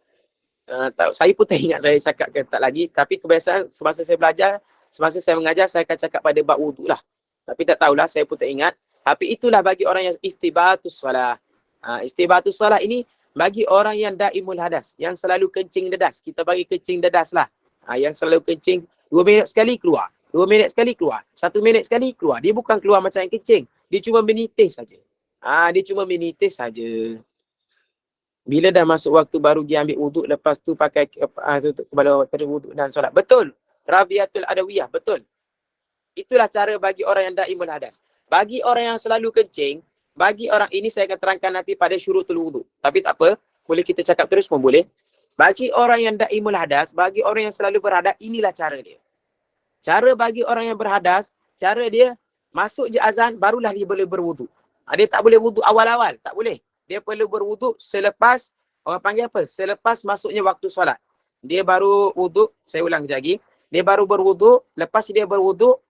saya pun tak ingat saya cakap ke tak lagi. Tapi kebiasaan semasa saya belajar, semasa saya mengajar, saya akan cakap pada bab wuduk lah. Tapi tak tahulah, saya pun tak ingat. Tapi itulah bagi orang yang istibahatus solah. Istibahatus solah ini bagi orang yang daimul hadas. Yang selalu kencing dadas. Kita bagi kencing dadas lah. Yang selalu kencing 2 minit sekali keluar. 2 minit sekali keluar. 1 minit sekali keluar. Dia bukan keluar macam yang kencing. Dia cuma menitis saja. Dia cuma menitis saja. Bila dah masuk waktu baru dia ambil wuduk, lepas tu pakai tutup kepala pada wuduk dan solat. Betul. Rabiatul adawiyah. Betul. Itulah cara bagi orang yang daimul hadas. Bagi orang yang selalu kencing, bagi orang ini saya akan terangkan nanti pada syurutul wuduk. Tapi tak apa. Boleh kita cakap terus pun boleh. Bagi orang yang daimul hadas, bagi orang yang selalu berhadas, inilah cara dia. Cara bagi orang yang berhadas, cara dia masuk je azan, barulah dia boleh berwuduk. Dia tak boleh wuduk awal-awal. Tak boleh. Dia perlu berwuduk selepas, orang panggil apa? Selepas masuknya waktu solat. Dia baru wuduk, saya ulang sekejap lagi. Dia baru berwuduk, lepas dia berwuduk,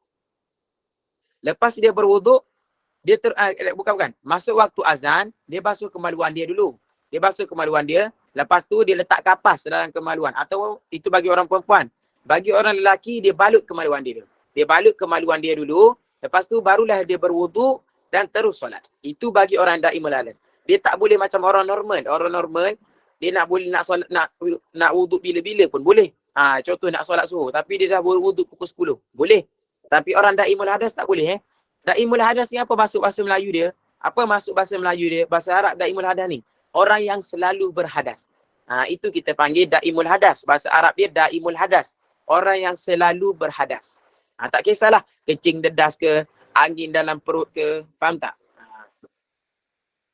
bukan. Masuk waktu azan, dia basuh kemaluan dia dulu. Dia basuh kemaluan dia, lepas tu dia letak kapas dalam kemaluan. Atau itu bagi orang perempuan. Bagi orang lelaki, dia balut kemaluan dia dulu. Dia balut kemaluan dia dulu, lepas tu barulah dia berwuduk dan terus solat. Itu bagi orang daimul hadas. Dia tak boleh macam orang normal. Orang normal, dia nak solat, nak wuduk bila-bila pun boleh. Contoh nak solat subuh, tapi dia dah berwuduk pukul 10. Boleh. Tapi orang daimul hadas tak boleh. Daimul hadas ni apa maksud bahasa Melayu dia? Apa maksud bahasa Melayu dia? Bahasa Arab daimul hadas ni. Orang yang selalu berhadas. Itu kita panggil daimul hadas. Bahasa Arab dia daimul hadas. Orang yang selalu berhadas. Tak kisahlah kencing dedas ke, angin dalam perut ke, faham tak?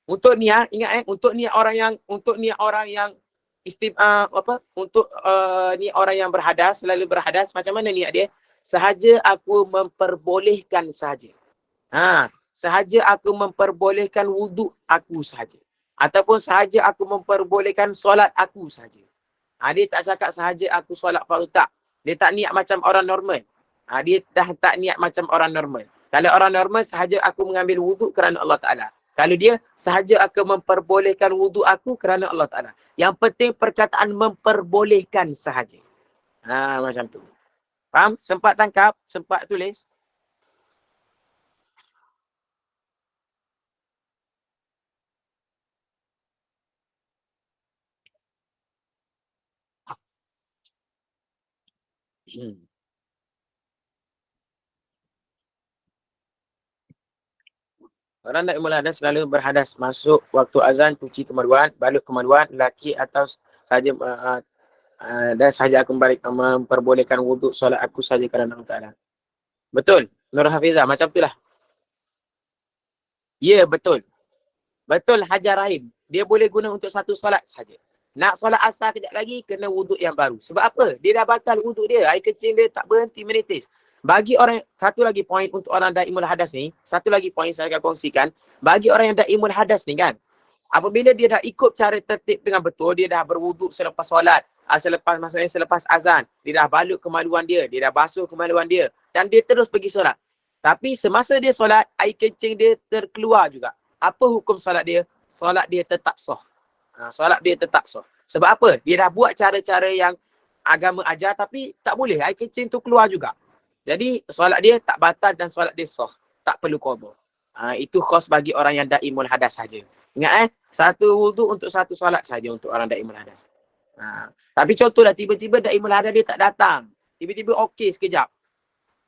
Untuk niat, ingat untuk niat orang yang untuk niat orang yang berhadas, selalu berhadas, macam mana niat dia? Sahaja aku memperbolehkan sahaja. Sahaja aku memperbolehkan wuduk aku sahaja. Ataupun sahaja aku memperbolehkan solat aku sahaja. Dia tak cakap sahaja aku solat fardu tak. Dia tak niat macam orang normal. Dia dah tak niat macam orang normal. Kalau orang normal, sahaja aku mengambil wuduk kerana Allah Ta'ala. Kalau dia, sahaja aku memperbolehkan wuduk aku kerana Allah Ta'ala. Yang penting perkataan memperbolehkan sahaja. Macam tu. Faham? Sempat tangkap? Sempat tulis? Orang daimul hadas selalu berhadas masuk waktu azan, cuci kemaluan, balut kemaluan, lelaki atau saja dan saja aku memperbolehkan wuduk solat aku saja kerana Allah Ta'ala. Betul. Nur Hafizah, macam itulah. Ya, betul. Betul Hajar Rahim. Dia boleh guna untuk satu solat saja. Nak solat asar kejap lagi, kena wuduk yang baru. Sebab apa? Dia dah batal wuduk dia. Air kencing dia tak berhenti menitis. Bagi orang, satu lagi poin untuk orang daimul hadas ni, satu lagi poin saya akan kongsikan. Bagi orang yang daimul hadas ni kan, apabila dia dah ikut cara tertib dengan betul, dia dah berwuduk selepas solat, maksudnya selepas azan, dia dah balut kemaluan dia dah basuh kemaluan dia, dan dia terus pergi solat. Tapi semasa dia solat, air kencing dia terkeluar juga. Apa hukum solat dia? Solat dia tetap sah. Solat dia tetap sah. Sebab apa? Dia dah buat cara-cara yang agama ajar, tapi tak boleh. Air kencing tu keluar juga. Jadi solat dia tak batal dan solat dia sah. Tak perlu qada. Itu khas bagi orang yang daimul hadas saja. Ingat satu wuduk untuk satu solat saja untuk orang daimul hadas. Tapi contohlah tiba-tiba daimul hadas dia tak datang. Tiba-tiba okey sekejap.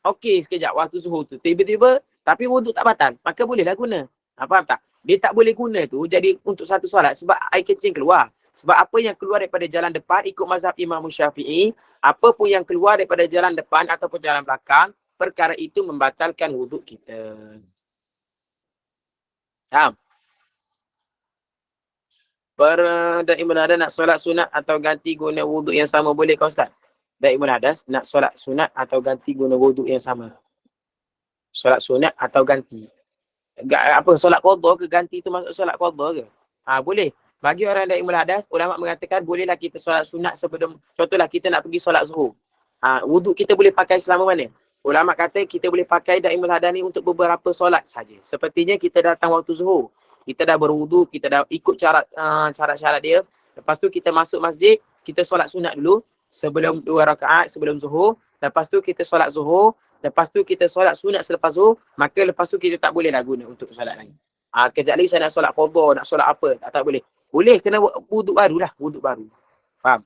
Okey sekejap waktu zuhur tu. Tiba-tiba tapi wuduk tak batal. Maka bolehlah guna. Faham tak? Dia tak boleh guna tu jadi untuk satu solat sebab air kencing keluar. Sebab apa yang keluar daripada jalan depan ikut mazhab Imam Syafi'i, apa pun yang keluar daripada jalan depan ataupun jalan belakang, perkara itu membatalkan wuduk kita. Faham? Daimul hadas nak solat sunat atau ganti guna wuduk yang sama boleh kau Ustaz? Daimul hadas nak solat sunat atau ganti guna wuduk yang sama? Solat sunat atau ganti? Apa solat qada ke ganti tu masuk solat qada ke? Boleh. Bagi orang daimul hadas, ulama mengatakan bolehlah kita solat sunat sebelum, contohlah kita nak pergi solat zuhur. Wuduk kita boleh pakai selama mana? Ulama kata kita boleh pakai daimul hadas ni untuk beberapa solat saja. Sepertinya kita datang waktu zuhur, kita dah berwuduk, kita dah ikut syarat-syarat dia. Lepas tu kita masuk masjid, kita solat sunat dulu sebelum 2 rakaat sebelum zuhur. Lepas tu kita solat zuhur. Lepas tu kita solat sunat selepas zuhur, maka lepas tu kita tak boleh lah guna untuk solat lain. Kejap lagi saya nak solat qada, nak solat apa, tak boleh. Boleh, kena wuduk baru lah, wuduk baru. Faham?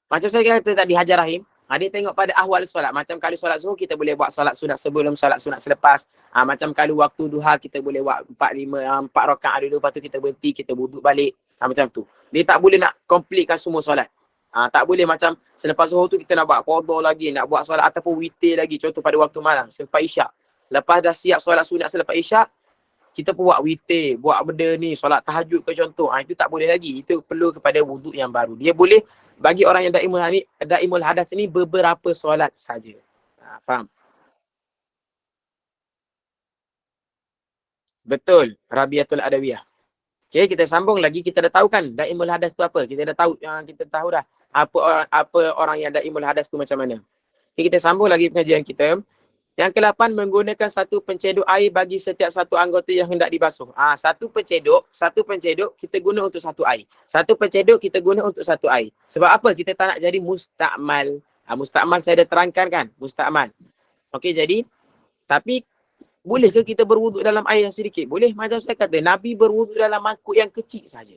Macam saya kata tadi Hajar Rahim, dia tengok pada ahwal solat. Macam kalau solat zuhur kita boleh buat solat sunat sebelum, solat sunat selepas. Macam kalau waktu duha kita boleh buat 4 rakaat dulu, lepas tu kita berhenti, kita wuduk balik. Macam tu. Dia tak boleh nak completekan semua solat. Tak boleh macam selepas zuhur tu kita nak buat qada lagi, nak buat solat ataupun witir lagi. Contoh pada waktu malam, selepas isyak. Lepas dah siap solat sunat selepas isyak, kita pun buat witir, buat benda ni, solat tahajud ke contoh. Itu tak boleh lagi. Itu perlu kepada wuduk yang baru. Dia boleh bagi orang yang daimul hadas ni beberapa solat saja. Faham? Betul. Rabiatul Adawiyah. Okay, kita sambung lagi. Kita dah tahu kan daimul hadas tu apa. Kita tahu dah apa orang yang daimul hadas tu macam mana. Okay, kita sambung lagi pengajian kita. Yang ke-8, menggunakan satu penceduk air bagi setiap satu anggota yang hendak dibasuh. Satu penceduk kita guna untuk satu air. Satu penceduk kita guna untuk satu air. Sebab apa? Kita tak nak jadi mustakmal. Mustakmal saya dah terangkan kan? Mustakmal. Okey, jadi tapi boleh ke kita berwuduk dalam air yang sedikit? Boleh. Macam saya kata, Nabi berwuduk dalam mangkuk yang kecil saja.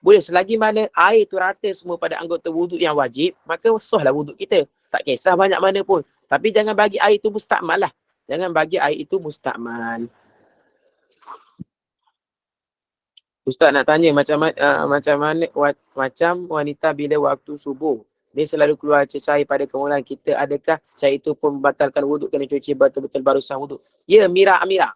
Boleh. Selagi mana air tu rata semua pada anggota wuduk yang wajib, maka sahlah wuduk kita. Tak kisah banyak mana pun. Tapi jangan bagi air itu mustakmal lah. Jangan bagi air itu mustakmal. Ustaz nak tanya macam wanita bila waktu subuh dia selalu keluar cair pada kemulan kita, adakah cair itu pun membatalkan wuduk, kena cuci betul-betul baru sah wuduk? Ya, Mira Amira.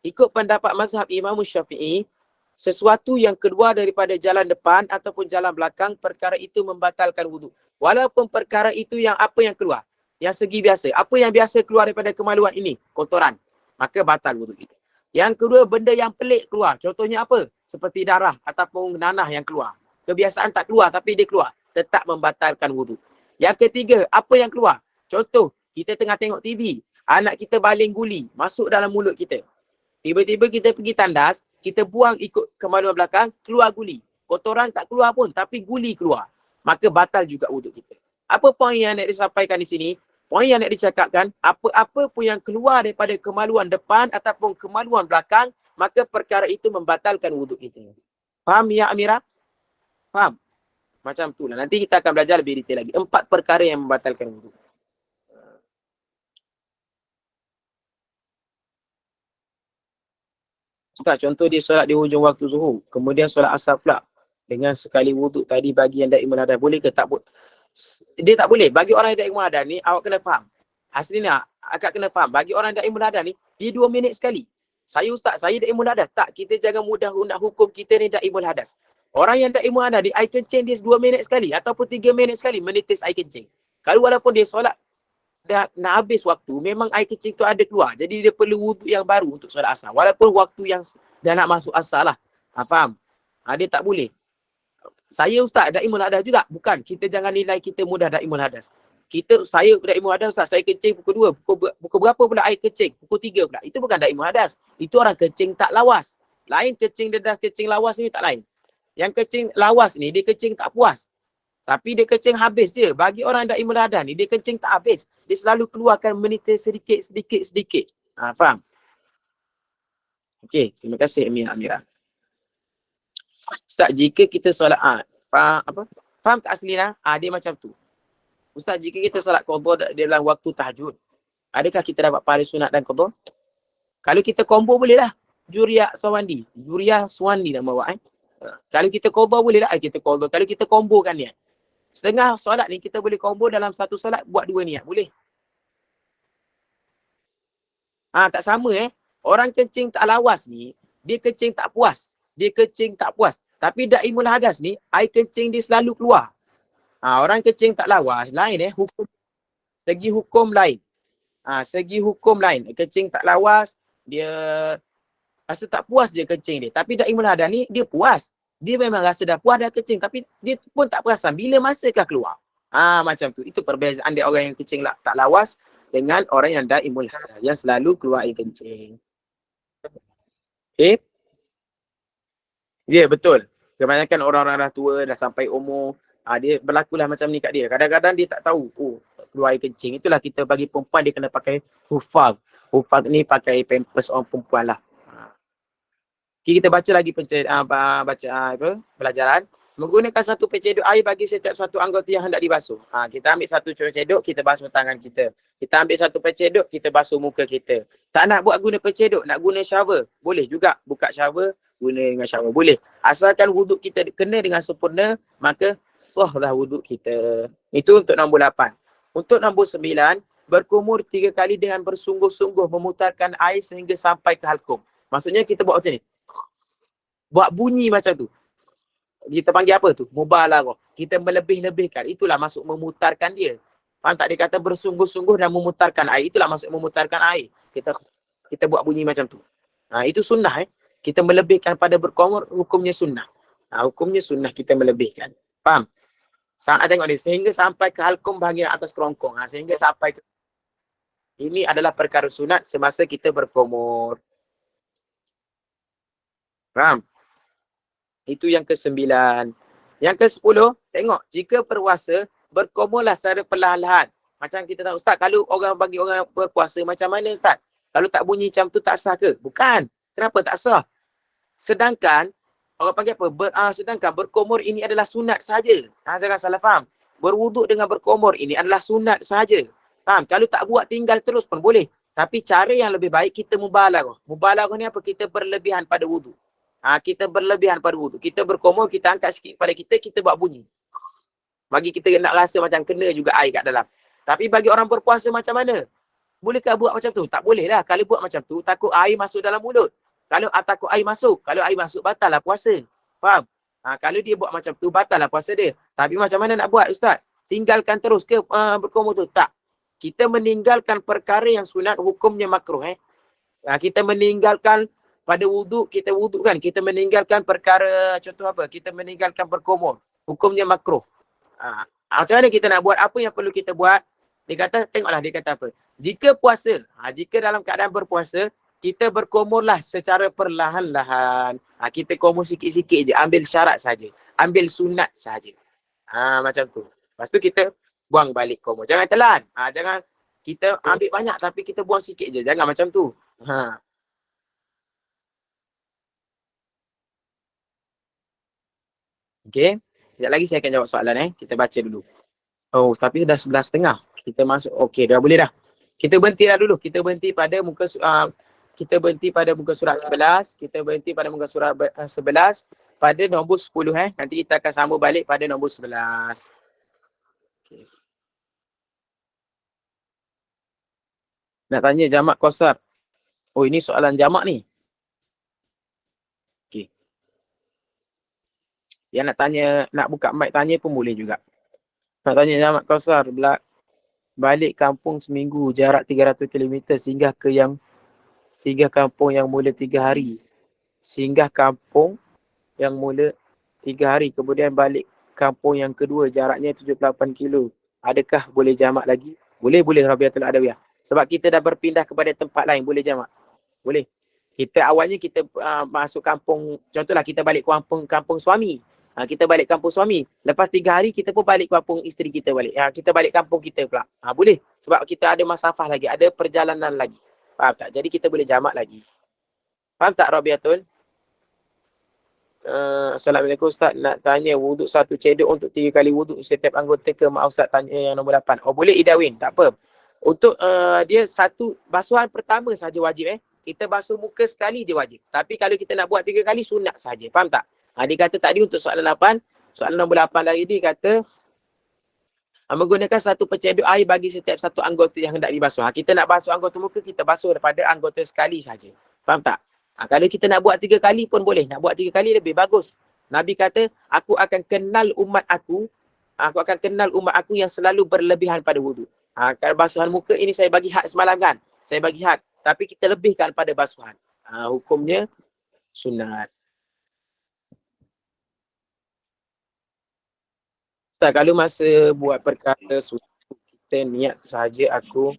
Ikut pendapat mazhab Imam Syafi'i, sesuatu yang keluar daripada jalan depan ataupun jalan belakang, perkara itu membatalkan wuduk. Walaupun perkara itu yang apa yang keluar? Yang segi biasa. Apa yang biasa keluar daripada kemaluan ini? Kotoran. Maka batal wuduk kita. Yang kedua, benda yang pelik keluar. Contohnya apa? Seperti darah ataupun nanah yang keluar. Kebiasaan tak keluar tapi dia keluar. Tetap membatalkan wuduk. Yang ketiga, apa yang keluar? Contoh, kita tengah tengok TV. Anak kita baling guli masuk dalam mulut kita. Tiba-tiba kita pergi tandas, kita buang ikut kemaluan belakang, keluar guli. Kotoran tak keluar pun, tapi guli keluar. Maka batal juga wuduk kita. Apa poin yang nak disampaikan di sini? Poin yang nak dicakapkan, apa-apa pun yang keluar daripada kemaluan depan ataupun kemaluan belakang, maka perkara itu membatalkan wuduk kita. Faham ya Amira? Faham? Macam tu lah. Nanti kita akan belajar lebih detail lagi. 4 perkara yang membatalkan wuduk. Ustaz, contoh dia solat di hujung waktu zuhur, kemudian solat asar pula dengan sekali wuduk tadi bagi yang daimul hadas, boleh ke? Tak boleh. Dia tak boleh. Bagi orang yang daimul hadas ni, awak kena faham. Aslinya, akak kena faham. Bagi orang yang daimul hadas ni, dia 2 minit sekali. Saya Ustaz, saya daimul hadas. Tak, kita jangan mudah nak hukum kita ni daimul hadas. Orang yang daimul hadas, air kencing dia 2 minit sekali ataupun 3 minit sekali menitis air kencing. Kalau walaupun dia solat dah nak habis waktu, memang air kecil tu ada keluar. Jadi dia perlu wuduk yang baru untuk solat asar. Walaupun waktu yang dah nak masuk asar lah. Faham? Dia tak boleh. Saya Ustaz, daimul hadas juga. Bukan. Kita jangan nilai kita mudah daimul hadas. Saya daimul hadas Ustaz, saya kencing pukul 2. Pukul berapa pula air kencing? Pukul 3 pula. Itu bukan daimul hadas. Itu orang kencing tak lawas. Lain kencing dedas, kencing lawas ni tak lain. Yang kencing lawas ni, dia kencing tak puas. Tapi dia kencing habis je. Bagi orang daimul hadas ni, dia kencing tak habis. Dia selalu keluarkan menitis sedikit. Faham? Okey, terima kasih Amira. Ustaz, jika kita solat faham apa? Faham tak Aslina? Dia macam tu. Ustaz, jika kita solat qada dalam waktu tahajud, adakah kita dapat pahala sunat dan qada? Kalau kita combo boleh lah. Juriah Swandi nama awak Kalau kita qada boleh lah kita qada. Kalau kita kombokan niat. Setengah solat ni kita boleh combo dalam satu solat buat 2 niat. Boleh? Tak sama Orang kencing tak lawas ni, dia kencing tak puas. Tapi daimul hadas ni, air kencing dia selalu keluar. Orang kencing tak lawas, lain segi hukum lain. Kencing tak lawas, dia rasa tak puas je kencing dia. Tapi daimul hadas ni, dia puas. Dia memang rasa dah puas dah kencing, tapi dia pun tak perasan bila masakah keluar. Macam tu. Itu perbezaan dia orang yang kencing tak lawas dengan orang yang daimul hadas, yang selalu keluar air kencing. Okay? Ya, betul. Kebanyakan orang-orang dah tua, dah sampai umur, dia berlakulah macam ni kat dia. Kadang-kadang dia tak tahu, keluar air kencing. Itulah kita bagi perempuan, dia kena pakai hufaz. Hufaz ni pakai pampers orang perempuan lah. Kita baca lagi pelajaran. Menggunakan satu pencedok air bagi setiap satu anggota yang hendak dibasuh. Kita ambil satu pencedok, kita basuh tangan kita. Kita ambil satu pencedok, kita basuh muka kita. Tak nak buat guna pencedok, nak guna shower. Boleh juga buka shower, guna dengan shower. Boleh. Asalkan wuduk kita kena dengan sempurna, maka sahlah wuduk kita. Itu untuk nombor 8. Untuk nombor 9, berkumur 3 kali dengan bersungguh-sungguh memutarkan air sehingga sampai ke halkum. Maksudnya kita buat macam ni. Buat bunyi macam tu. Kita panggil apa tu? Mubalaghah. Kita melebih-lebihkan. Itulah maksud memutarkan dia. Faham tak? Dia kata bersungguh-sungguh dan memutarkan air. Itulah maksud memutarkan air. Kita buat bunyi macam tu. Itu sunnah Kita melebihkan pada berkumur, hukumnya sunnah. Hukumnya sunnah kita melebihkan. Faham? Tengok ni. Sehingga sampai ke halkum bahagian atas kerongkong. Sehingga sampai ke... Ini adalah perkara sunat semasa kita berkumur. Faham? Itu yang ke-9. Yang ke-10, tengok. Jika berpuasa, berkumurlah secara perlahan-lahan. Macam kita tahu, Ustaz, kalau bagi orang berpuasa, macam mana Ustaz? Kalau tak bunyi macam tu, tak sah ke? Bukan. Kenapa tak sah? Sedangkan, orang panggil apa? Sedangkan berkumur ini adalah sunat sahaja. Jangan salah faham. Berwuduk dengan berkumur ini adalah sunat sahaja. Faham? Kalau tak buat, tinggal terus pun boleh. Tapi cara yang lebih baik, kita mubalaghah. Mubalaghah ni apa? Kita berlebihan pada wuduk. Kita berlebihan pada wuduk. Kita berkumur, kita angkat sikit kepala kita buat bunyi. Bagi kita nak rasa macam kena juga air kat dalam. Tapi bagi orang berpuasa macam mana? Bolehkah buat macam tu? Tak boleh lah. Kalau buat macam tu, takut air masuk dalam mulut. Kalau takut air masuk, batal lah puasa. Faham? Kalau dia buat macam tu, batal lah puasa dia. Tapi macam mana nak buat Ustaz? Tinggalkan terus ke berkumur tu? Tak. Kita meninggalkan perkara yang sunat, hukumnya makruh. Kita meninggalkan pada wuduk, kita wuduk kan, kita meninggalkan perkara, contoh apa? Kita meninggalkan berkumur. Hukumnya makruh. Macam mana kita nak buat? Apa yang perlu kita buat? Dia kata, tengoklah dia kata apa. Jika puasa, jika dalam keadaan berpuasa, kita berkumurlah secara perlahan-lahan. Kita kumur sikit-sikit je. Ambil syarat saja. Ambil sunat saja. Macam tu. Lepas tu kita buang balik kumur. Jangan telan. Jangan kita ambil banyak tapi kita buang sikit je. Jangan macam tu. Okey. Sekejap lagi saya akan jawab soalan Kita baca dulu. Tapi dah 11.30. Kita masuk. Okey, dah boleh dah. Kita berhenti dah dulu. Kita berhenti pada muka kita berhenti pada muka surat 11. Kita berhenti pada muka surat 11 pada nombor 10 Nanti kita akan sambung balik pada nombor 11. Okay. Nak tanya jamak qasar. Oh, ini soalan jamak ni. Okey. Yang nak tanya, nak buka mic tanya pun boleh juga. Nak tanya jamak qasar, balik kampung seminggu, jarak 300 km singgah kampung yang mula 3 hari. Singgah kampung yang mula 3 hari. Kemudian balik kampung yang kedua, jaraknya 78 kilo. Adakah boleh jamak lagi? Boleh Rabiatul Adawiyah. Sebab kita dah berpindah kepada tempat lain, boleh jamak. Boleh. Awalnya kita masuk kampung, contohlah kita balik kampung suami. Kita balik kampung suami. Lepas 3 hari kita pun balik kampung isteri kita balik. Kita balik kampung kita pula. Boleh. Sebab kita ada masafah lagi, ada perjalanan lagi. Faham tak? Jadi kita boleh jamak lagi. Faham tak Rabiatul? Assalamualaikum Ustaz, nak tanya wuduk satu cedok untuk 3 kali wuduk setiap anggota ke? Maaf Ustaz, tanya yang nombor 8. Oh boleh Idawin, tak apa. Untuk dia satu basuhan pertama saja wajib Kita basuh muka sekali je wajib. Tapi kalau kita nak buat 3 kali sunat saja. Faham tak? Dia kata tadi untuk soalan 8, soalan nombor 8 lagi dia kata menggunakan satu percedok air bagi setiap satu anggota yang hendak dibasuh. Kita nak basuh anggota muka, kita basuh daripada anggota sekali saja. Faham tak? Kalau kita nak buat 3 kali pun boleh. Nak buat 3 kali lebih bagus. Nabi kata, aku akan kenal umat aku yang selalu berlebihan pada wuduk. Kalau basuhan muka ini saya bagi had semalam kan? Saya bagi had. Tapi kita lebihkan pada basuhan. Hukumnya sunat. Ustaz, kalau masa buat perkara sunnah, kita niat sahaja aku.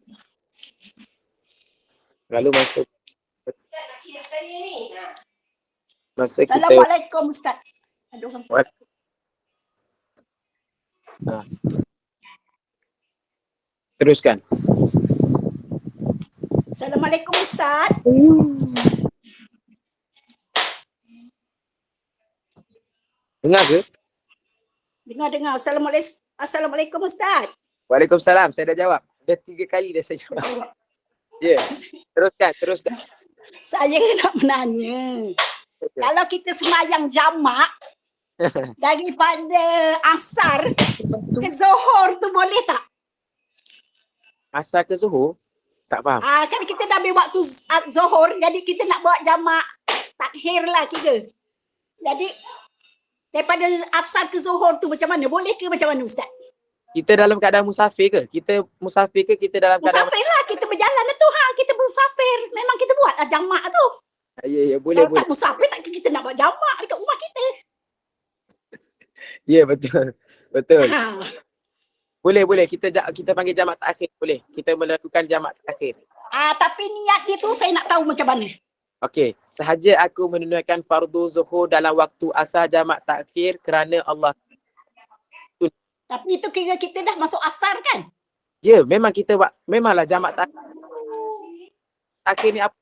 Kalau masa Assalamualaikum Ustaz. Aduh. Teruskan. Assalamualaikum Ustaz. Dengar ke? Dengar. Assalamualaikum Ustaz. Waalaikumsalam. Saya dah jawab. Dah 3 kali dah saya jawab. Ya. Teruskan. Saya nak menanya. Kalau kita semayang jamak daripada asar ke zuhur tu boleh tak? Asar ke zuhur? Tak faham. Kan kita dah ambil waktu zuhur, jadi kita nak buat jamak takhir lah kira. Jadi daripada asar ke zuhur tu macam mana? Boleh ke macam mana Ustaz? Kita dalam keadaan musafir ke? Kita dalam keadaan musafir lah, kita berjalan lah tu. Kita musafir. Memang kita buat lah jamak tu. Ya, boleh. Kalau tak musafir, tak kita nak buat jamak dekat rumah kita. Ya, betul. Boleh. Kita panggil jamak takhir. Boleh. Kita melakukan jamak takhir. Tapi niat dia tu saya nak tahu macam mana. Okey. Sahaja aku menunaikan fardu zuhur dalam waktu asar jamak takhir kerana Allah. Tapi itu kira kita dah masuk asar kan? Ya, memanglah jamak takhir ni apa?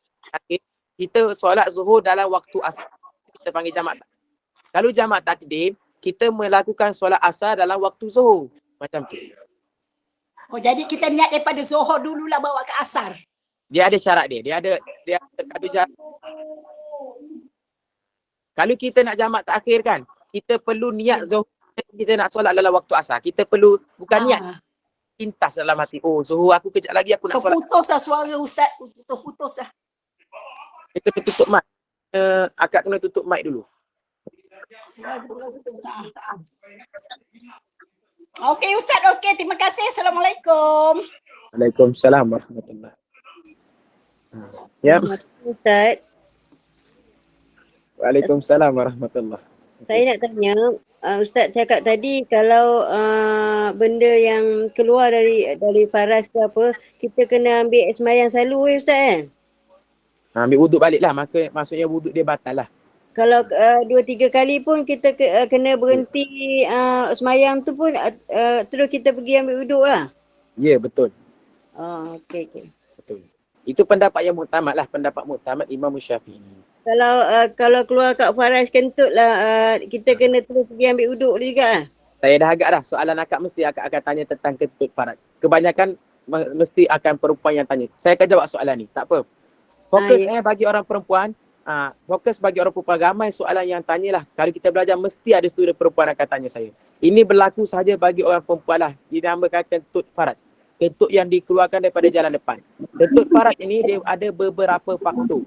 Kita solat zuhur dalam waktu asar. Kita panggil jamak takhir. Kalau jamak takdim, kita melakukan solat asar dalam waktu zuhur. Macam tu. Oh, jadi kita niat daripada zuhur dululah bawa ke asar. Dia ada syarat dia. Dia ada syarat. Kalau kita nak jamak takhir kan, kita perlu niat zuhur. Kita nak solat dalam waktu asar. Kita perlu bukan niat. Pintas dalam hati. Oh, zuhur aku kejap lagi aku nak solat. Putus lah suara Ustaz. Putus lah. Kita kena tutup mic. Akak kena tutup mic dulu. Okey Ustaz, okey. Terima kasih. Assalamualaikum. Waalaikumsalam warahmatullahi. Ya. Ustaz. Waalaikumsalam warahmatullahi. Saya nak tanya, Ustaz cakap tadi kalau benda yang keluar dari faras ke apa, kita kena ambil semayang selalu Ustaz kan? Ambil wuduk balik lah, maksudnya wuduk dia batal lah. Kalau 2-3 kali pun kita kena berhenti semayang tu pun terus kita pergi ambil wuduk lah? Ya, betul. Okey. Betul. Itu pendapat yang muktamad lah, pendapat muktamad Imam Syafi'i. Kalau keluar kat faras kentut lah, kita kena terus pergi ambil wuduk juga lah? Saya dah agak dah, soalan akak mesti akak akan tanya tentang kentut faras. Kebanyakan mesti akan perempuan yang tanya. Saya akan jawab soalan ni, tak apa. Fokus Ya. bagi orang perempuan. Fokus bagi orang perempuan, ramai soalan yang tanyalah. Kalau kita belajar mesti ada student perempuan akan tanya saya. Ini berlaku sahaja bagi orang perempuan lah. Dinamakan kentut faraj. Kentut yang dikeluarkan daripada jalan depan. Kentut faraj ini dia ada beberapa faktor.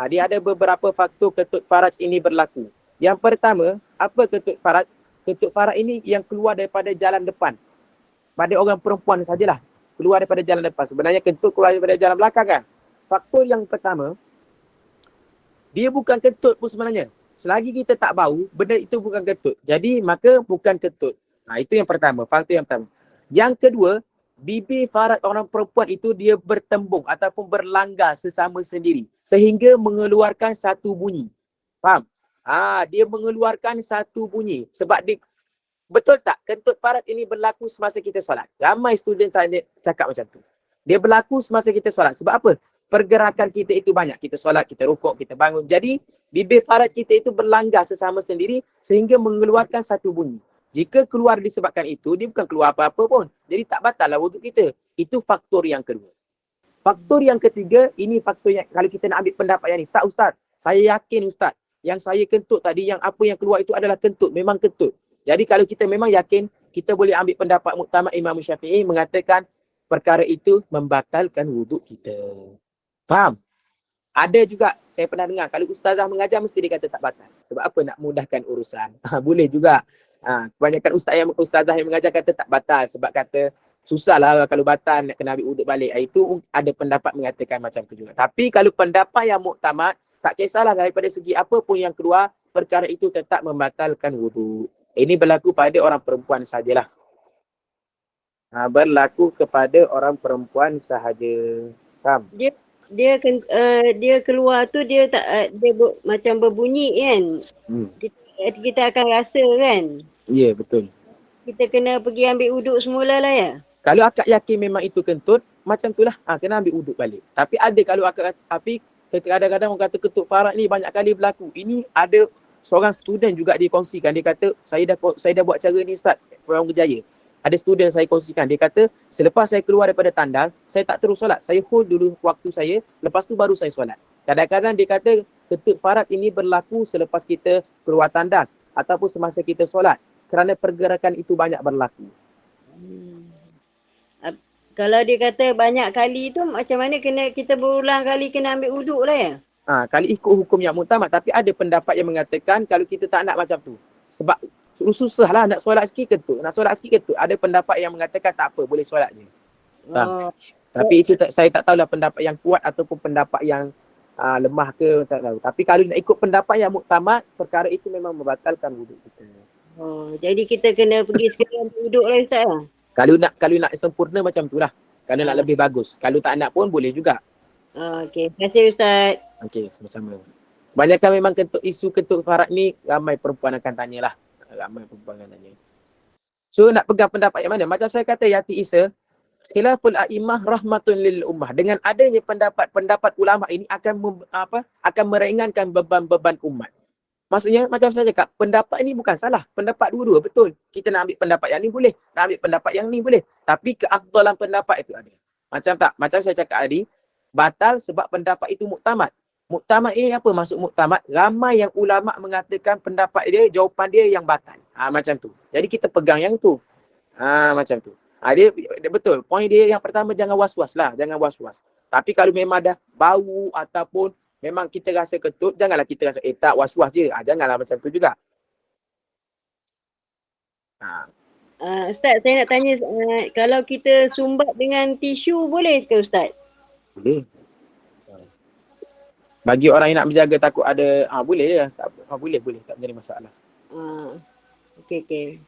Dia ada beberapa faktor kentut faraj ini berlaku. Yang pertama, apa kentut faraj? Kentut faraj ini yang keluar daripada jalan depan. Pada orang perempuan sajalah. Keluar daripada jalan depan. Sebenarnya kentut keluar daripada jalan belakang kan. Faktor yang pertama, dia bukan kentut pun sebenarnya. Selagi kita tak bau, benda itu bukan kentut. Jadi maka bukan kentut. Itu yang pertama, faktor yang pertama. Yang kedua, bibir faraj orang perempuan itu dia bertembung ataupun berlanggar sesama sendiri sehingga mengeluarkan satu bunyi. Faham? Dia mengeluarkan satu bunyi sebab dia, betul tak kentut faraj ini berlaku semasa kita solat? Ramai student tanya cakap macam tu. Dia berlaku semasa kita solat. Sebab apa? Pergerakan kita itu banyak. Kita solat, kita rukuk, kita bangun. Jadi bibir faraj kita itu berlanggar sesama sendiri sehingga mengeluarkan satu bunyi. Jika keluar disebabkan itu, dia bukan keluar apa-apa pun. Jadi tak batal lah wuduk kita. Itu faktor yang kedua. Faktor yang ketiga, ini faktor yang kalau kita nak ambil pendapat yang ni. Tak Ustaz, saya yakin Ustaz. Yang saya kentut tadi, yang apa yang keluar itu adalah kentut. Memang kentut. Jadi kalau kita memang yakin, kita boleh ambil pendapat muktamad Imam Syafi'i mengatakan perkara itu membatalkan wuduk kita. Faham? Ada juga, saya pernah dengar, kalau ustazah mengajar mesti dia kata tak batal. Sebab apa? Nak mudahkan urusan. Boleh juga. Kebanyakan ustazah yang mengajar kata tak batal. Sebab kata susahlah kalau batal nak kena ambil wuduk balik. Itu ada pendapat mengatakan macam tu juga. Tapi kalau pendapat yang muktamad, tak kisahlah daripada segi apa pun yang keluar, perkara itu tetap membatalkan wuduk. Ini berlaku pada orang perempuan sajalah. Berlaku kepada orang perempuan sahaja. Faham? Dia keluar tu dia tak macam berbunyi kan. Kita akan rasa kan. Ya, betul. Kita kena pergi ambil uduk semula lah ya. Kalau akak yakin memang itu kentut, macam itulah. Kena ambil uduk balik. Tapi ada kalau akak, tapi kadang-kadang orang kata kentut faraj ni banyak kali berlaku. Ini ada seorang student juga dia kongsikan. Dia kata, saya dah buat cara ni Ustaz, Pulang Berjaya. Ada student saya kongsikan, dia kata selepas saya keluar daripada tandas, saya tak terus solat. Saya hold dulu waktu saya, lepas tu baru saya solat. Kadang-kadang dia kata kentut faraj ini berlaku selepas kita keluar tandas ataupun semasa kita solat. Kerana pergerakan itu banyak berlaku. Kalau dia kata banyak kali tu macam mana kita berulang kali kena ambil uduk lah ya? Kalau ikut hukum yang muktamad, tapi ada pendapat yang mengatakan kalau kita tak nak macam tu. Sebab susahlah nak solat sikit kentut. Nak solat sikit kentut. Ada pendapat yang mengatakan tak apa, boleh solat je. Tapi itu saya tak tahulah pendapat yang kuat ataupun pendapat yang lemah ke, tak tahu. Tapi kalau nak ikut pendapat yang muktamad, perkara itu memang membatalkan wuduk kita. Jadi kita kena pergi sekarang wuduk lah Ustaz lah. Kalau nak sempurna macam tu lah. Kalau nak lebih bagus. Kalau tak nak pun boleh juga. Okey. Terima kasih Ustaz. Okey, sama-sama. Kebanyakan memang isu kentut faraj ni ramai perempuan akan tanyalah. Ramai perempuan akan tanya. So nak pegang pendapat yang mana? Macam saya kata Yati Isa, khilaful a'imah rahmatun lil ummah. Dengan adanya pendapat ulama ini akan meringankan beban-beban umat. Maksudnya macam saya cakap, pendapat ini bukan salah. Pendapat dua-dua betul. Kita nak ambil pendapat yang ni boleh. Nak ambil pendapat yang ni boleh. Tapi keafdalan pendapat itu ada. Macam tak? Macam saya cakap tadi, batal sebab pendapat itu muktamad. Muktamad ini apa maksud muktamad? Ramai yang ulama mengatakan pendapat dia, jawapan dia yang batal. Macam tu. Jadi kita pegang yang tu. Macam tu. Dia betul. Poin dia yang pertama, jangan was-was lah. Jangan was-was. Tapi kalau memang dah bau ataupun memang kita rasa ketut, janganlah kita rasa tak was-was je. Janganlah macam tu juga. Ustaz, saya nak tanya, kalau kita sumbat dengan tisu boleh ke Ustaz? Boleh. Bagi orang yang nak menjaga takut ada, boleh je. Boleh. Tak menjadi masalah. Okey.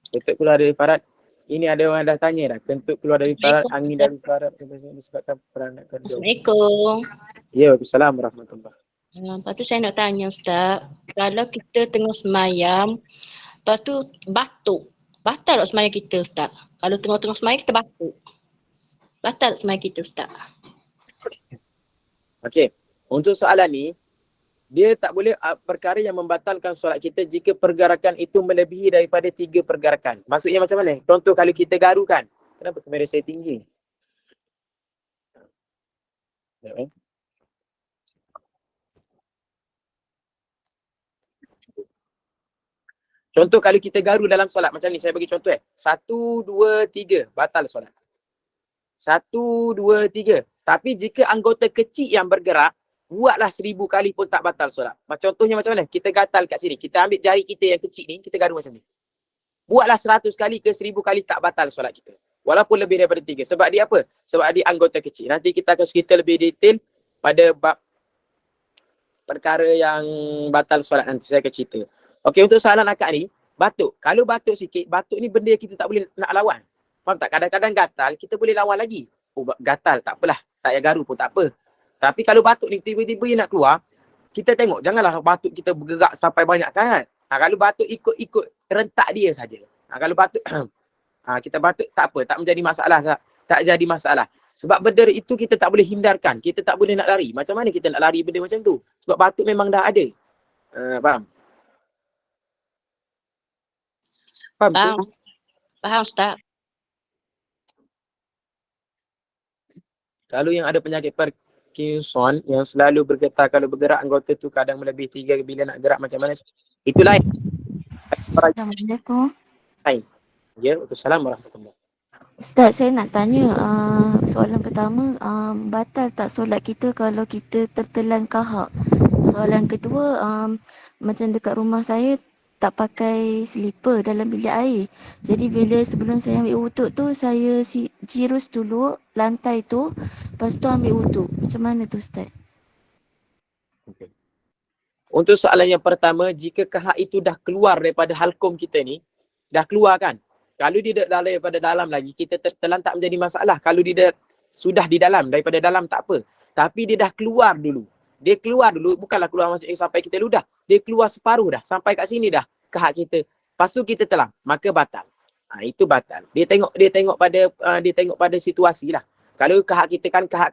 Kentut keluar dari faraj. Ini ada orang dah tanya dah. Kentut keluar dari faraj, angin dari faraj disebabkan peranakan jauh. Assalamualaikum. Ya, Waalaikumsalam warahmatullahi. Lepas tu saya nak tanya Ustaz, kalau kita tengah semayam, lepas tu batuk, batal tak semayam kita Ustaz? Kalau tengah-tengah semayam kita batuk, batal tak semayam kita Ustaz? Okey. Untuk soalan ni, dia tak boleh perkara yang membatalkan solat kita jika pergerakan itu melebihi daripada 3 pergerakan. Maksudnya macam mana? Contoh kalau kita garu kan. Kenapa kamera saya tinggi? Ya. Contoh kalau kita garu dalam solat macam ni, saya bagi contoh 1, 2, 3, batal solat. 1, 2, 3. Tapi jika anggota kecil yang bergerak, buatlah 1000 kali pun tak batal solat. Contohnya macam mana? Kita gatal kat sini. Kita ambil jari kita yang kecil ni, kita garu macam ni. Buatlah 100 kali ke 1000 kali tak batal solat kita. Walaupun lebih daripada 3. Sebab dia apa? Sebab dia anggota kecil. Nanti kita akan cerita lebih detail pada bab perkara yang batal solat nanti saya akan cerita. Okey, untuk soalan akak ni, batuk. Kalau batuk sikit, batuk ni benda kita tak boleh nak lawan. Faham tak? Kadang-kadang gatal, kita boleh lawan lagi. Oh, gatal, tak apalah. Tak payah garu pun tak apa. Tapi kalau batuk ni tiba-tiba dia nak keluar, kita tengok, janganlah batuk kita bergerak sampai banyak sangat. Kalau batuk ikut rentak dia saja. Kalau batuk, kita batuk tak apa, tak menjadi masalah. Tak jadi masalah. Sebab benda itu kita tak boleh hindarkan. Kita tak boleh nak lari. Macam mana kita nak lari benda macam tu? Sebab batuk memang dah ada. Faham? Faham? Faham Ustaz? Kalau yang ada penyakit Parkinson yang selalu bergetar kalau bergerak anggota tu kadang melebihi 3 bila nak gerak macam mana? Itu lain. Assalamualaikum. Ya, Waalaikumsalam warahmatullahi. Ustaz, saya nak tanya soalan pertama, batal tak solat kita kalau kita tertelan kahak? Soalan kedua, macam dekat rumah saya tak pakai slipper dalam bilik air. Jadi bila sebelum saya ambil wuduk tu, saya jirus dulu lantai tu, lepas tu ambil wuduk. Macam mana tu Ustaz? Okay. Untuk soalan yang pertama, jika kahak itu dah keluar daripada halkum kita ni, dah keluar kan? Kalau dia daripada dalam lagi, kita tertelan tak menjadi masalah. Kalau dia sudah di dalam, daripada dalam tak apa. Tapi dia dah keluar dulu. Dia keluar dulu, bukanlah keluar maksudnya sampai kita ludah. Dia keluar separuh dah, sampai kat sini dah kahak kita. Lepas tu kita telan, maka batal. Itu batal. Dia tengok pada situasi lah. Kalau kahak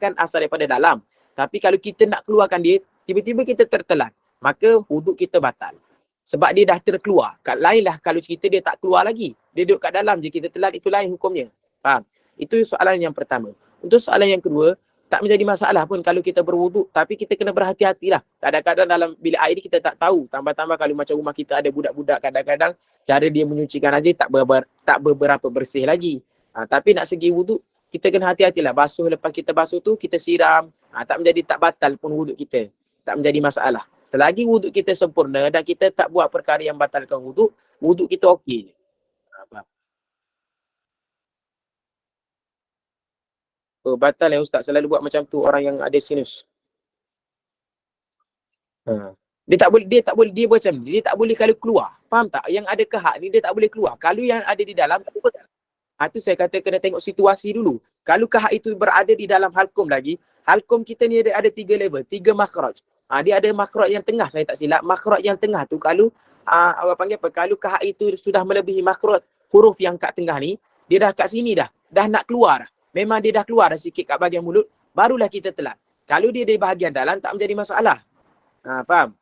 kan asal daripada dalam. Tapi kalau kita nak keluarkan dia, tiba-tiba kita tertelan, maka wuduk kita batal. Sebab dia dah terkeluar. Lain lah kalau cerita dia tak keluar lagi. Dia duduk kat dalam je, kita telan, itu lain hukumnya. Faham? Itu soalan yang pertama. Untuk soalan yang kedua, tak menjadi masalah pun kalau kita berwuduk. Tapi kita kena berhati-hatilah. Kadang-kadang dalam bilik air ni kita tak tahu. Tambah-tambah kalau macam rumah kita ada budak-budak, kadang-kadang cara dia menyucikan aja tak beberapa bersih lagi. Tapi nak segi wuduk, kita kena hati-hatilah. Basuh, lepas kita basuh tu, kita siram. Tak batal pun wuduk kita. Tak menjadi masalah. Selagi wuduk kita sempurna dan kita tak buat perkara yang batalkan wuduk, wuduk kita okey je. Batal ya Ustaz, selalu buat macam tu orang yang ada sinus. Dia macam ni, dia tak boleh kalau keluar. Faham tak? Yang ada kahak ni dia tak boleh keluar. Kalau yang ada di dalam tak apa. Itu saya kata kena tengok situasi dulu. Kalau kahak itu berada di dalam halkum lagi, halkum kita ni ada 3 level, 3 makhraj. Dia ada makhraj yang tengah, saya tak silap. Makhraj yang tengah tu kalau orang panggil apa? Kalau kahak itu sudah melebihi makhraj huruf yang kat tengah ni, dia dah kat sini dah nak keluar dah. Memang dia dah keluar dah sikit kat bahagian mulut, barulah kita telan. Kalau dia di bahagian dalam tak menjadi masalah. Faham?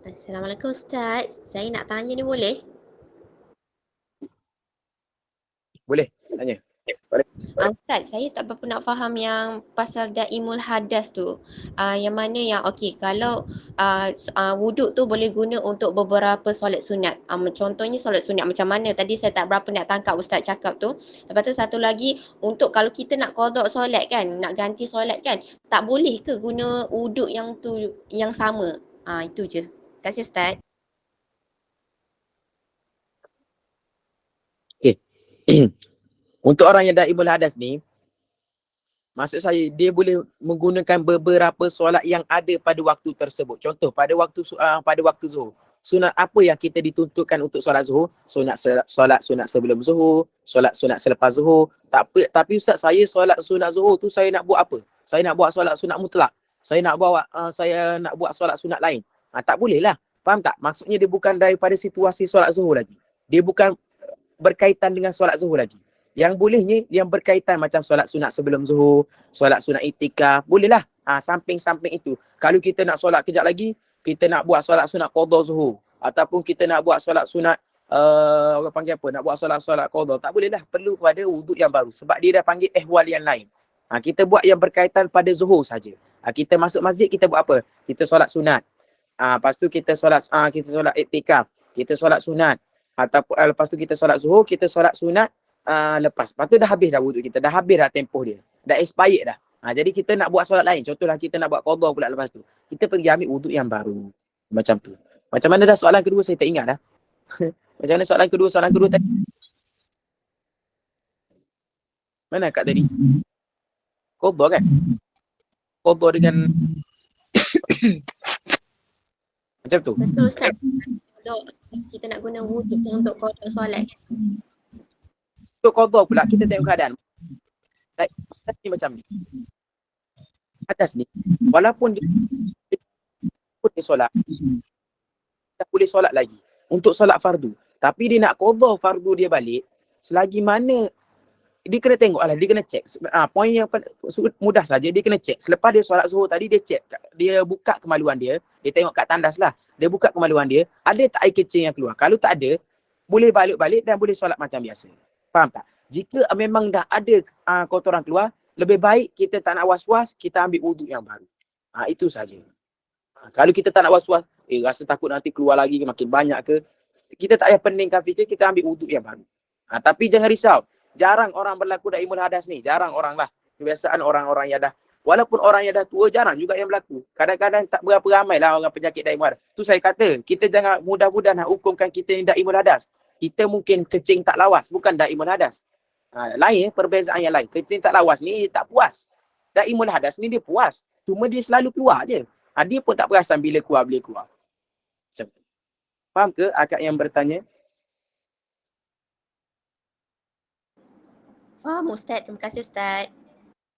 Assalamualaikum Ustaz. Saya nak tanya ni boleh? Boleh, tanya. Ustaz, saya tak berapa nak faham yang pasal daimul hadas tu. Yang mana yang okey, kalau wuduk tu boleh guna untuk beberapa solat sunat. Contohnya solat sunat macam mana? Tadi saya tak berapa nak tangkap Ustaz cakap tu. Lepas tu satu lagi, untuk kalau kita nak qada solat kan, nak ganti solat kan, tak boleh ke guna wuduk yang tu yang sama? Itu je. Terima kasih Ustaz. Okay. Untuk orang yang daimul hadas ni, maksud saya dia boleh menggunakan beberapa solat yang ada pada waktu tersebut. Contoh pada waktu zuhur. Sunat apa yang kita dituntutkan untuk solat zuhur? Solat sunat sebelum zuhur, solat sunat selepas zuhur. Tapi Ustaz, saya solat sunat zuhur tu saya nak buat apa? Saya nak buat solat sunat mutlak. Saya nak buat solat sunat lain. Tak boleh lah. Faham tak? Maksudnya dia bukan daripada situasi solat zuhur lagi. Dia bukan berkaitan dengan solat zuhur lagi. Yang bolehnya yang berkaitan macam solat sunat sebelum zuhur, solat sunat itikaf, bolehlah. Samping-samping itu. Kalau kita nak solat kejap lagi, kita nak buat solat sunat qada zuhur ataupun kita nak buat solat sunat orang panggil apa, nak buat solat qada, tak boleh lah, perlu pada wuduk yang baru sebab dia dah panggil ihwal yang lain. Kita buat yang berkaitan pada zuhur saja. Kita masuk masjid, kita buat apa? Kita solat sunat. Lepas tu kita solat iktikaf, kita solat sunat. Ataupun lepas tu kita solat zuhur, kita solat sunat lepas tu dah habis dah wuduk kita, dah habis dah tempoh dia. Dah expired dah. Jadi kita nak buat solat lain. Contohlah kita nak buat qada pula lepas tu. Kita pergi ambil wuduk yang baru. Macam tu. Macam mana dah soalan kedua saya tak ingat dah. Macam mana soalan kedua tadi? Mana Kak tadi? Qada kan? Qada dengan macam tu. Betul Ustaz. Kalau kita nak guna wuduk untuk qada solat kan. Untuk qada pula kita tengok keadaan. Hadas ni macam ni. Hadas ni walaupun dia boleh solat, tak boleh solat lagi untuk solat fardu. Tapi dia nak qada fardu dia balik, selagi mana dia kena tengok lah, dia kena check. Poin yang mudah saja, dia kena check. Selepas dia solat zuhur tadi, dia check, dia buka kemaluan dia tengok kat tandas lah. Dia buka kemaluan dia, ada tak air kecil yang keluar? Kalau tak ada, boleh balik dan boleh solat macam biasa. Faham tak? Jika memang dah ada kotoran keluar, lebih baik kita tak nak was-was, kita ambil wuduk yang baru. Itu saja. Kalau kita tak nak was-was, rasa takut nanti keluar lagi ke, makin banyak ke, kita tak payah peningkan fikir, kita ambil wuduk yang baru. Tapi jangan risau. Jarang orang berlaku daimul hadas ni. Jarang orang lah. Kebiasaan orang-orang yang dah, walaupun orang yang dah tua, jarang juga yang berlaku. Kadang-kadang tak berapa ramai lah orang penyakit daimul hadas. Tu saya kata, kita jangan mudah-mudah nak hukumkan kita ni daimul hadas. Kita mungkin kencing tak lawas, bukan daimul hadas. Lain, perbezaan yang lain. Kencing tak lawas ni, dia tak puas. Daimul hadas ni dia puas. Cuma dia selalu keluar je. Dia pun tak perasan bila keluar. Macam tu. Faham ke akak yang bertanya? Faham Ustaz. Terima kasih Ustaz.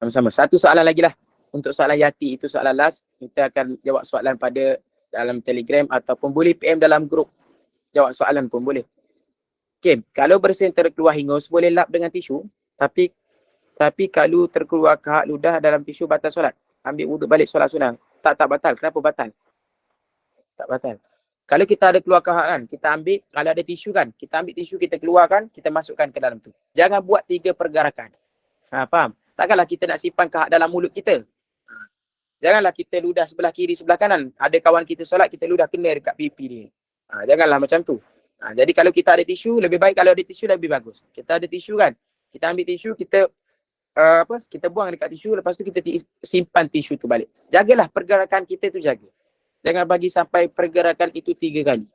Sama-sama. Satu soalan lagi lah. Untuk soalan Yati, itu soalan last. Kita akan jawab soalan pada dalam Telegram ataupun boleh PM dalam grup. Jawab soalan pun boleh. Okay. Kalau bersin terkeluar hingus, boleh lap dengan tisu. Tapi kalau terkeluar kahak ludah dalam tisu, batal solat. Ambil wuduk balik solat sunat. Tak batal. Kenapa batal? Tak batal. Kalau kita ada keluar kahak kan, kita ambil, kalau ada tisu kan, kita ambil tisu, kita keluarkan, kita masukkan ke dalam tu. Jangan buat 3 pergerakan. Faham? Takkanlah kita nak simpan kahak dalam mulut kita. Janganlah kita ludah sebelah kiri, sebelah kanan. Ada kawan kita solat, kita ludah kena dekat pipi dia. Janganlah macam tu. Jadi kalau kita ada tisu, lebih baik kalau ada tisu lebih bagus. Kita ada tisu kan, kita ambil tisu, kita kita buang dekat tisu, lepas tu kita simpan tisu tu balik. Jagalah pergerakan kita tu, jaga. Jangan bagi sampai pergerakan itu 3 kali.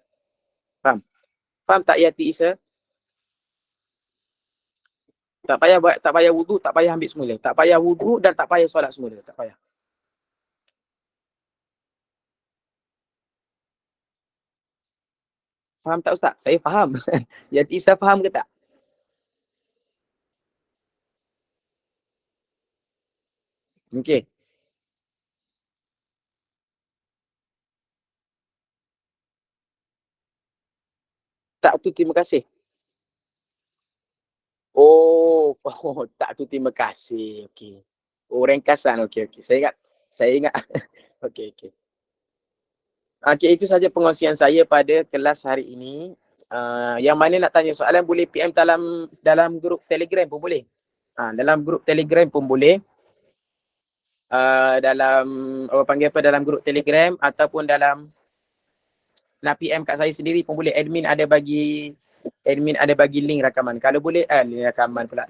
Faham? Faham tak Yati Isa? Tak payah wudu, tak payah ambil semula. Tak payah wudu dan tak payah solat semula. Tak payah. Faham tak Ustaz? Saya faham. Yati Isa faham ke tak? Okey. Tak tu terima kasih. Tak tu terima kasih. Okey. Ringkasan. Okey. Saya ingat. Okey. Okey, itu saja pengongsian saya pada kelas hari ini. Yang mana nak tanya soalan boleh PM dalam grup Telegram pun boleh. Dalam grup Telegram pun boleh. Dalam grup Telegram ataupun dalam nak PM kat saya sendiri pun boleh. Admin ada bagi link rakaman. Kalau boleh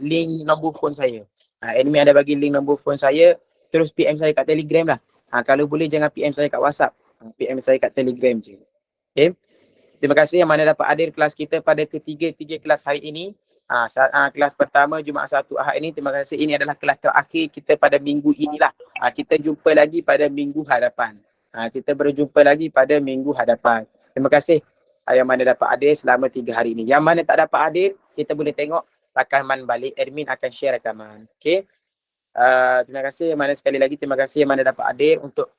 link nombor phone saya. Admin ada bagi link nombor phone saya, terus PM saya kat Telegram lah. Kalau boleh jangan PM saya kat WhatsApp. PM saya kat Telegram je. Okay. Terima kasih yang mana dapat hadir kelas kita pada tiga kelas hari ini. Kelas pertama Jumaat 1 Ahad ini. Terima kasih. Ini adalah kelas terakhir kita pada minggu inilah. Kita jumpa lagi pada minggu hadapan. Terima kasih yang mana dapat hadir selama 3 hari ini. Yang mana tak dapat hadir, kita boleh tengok rakaman balik. Admin akan share rakaman. Okay. Terima kasih yang mana sekali lagi. Terima kasih yang mana dapat hadir untuk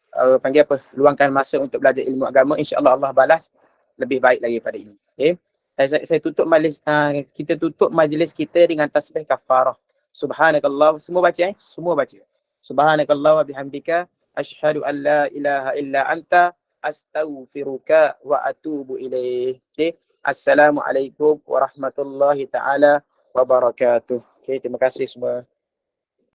luangkan masa untuk belajar ilmu agama. InsyaAllah Allah balas lebih baik lagi pada ini. Okay. Saya tutup majlis, kita tutup majlis kita dengan tasbih kafarah. Subhanakallah. Semua baca Semua baca. Subhanakallah wa bihamdika asyhadu an la ilaha illa anta astaghfiruka wa atubu ilaih. Okay. Assalamualaikum warahmatullahi taala wabarakatuh. Okay, terima kasih semua.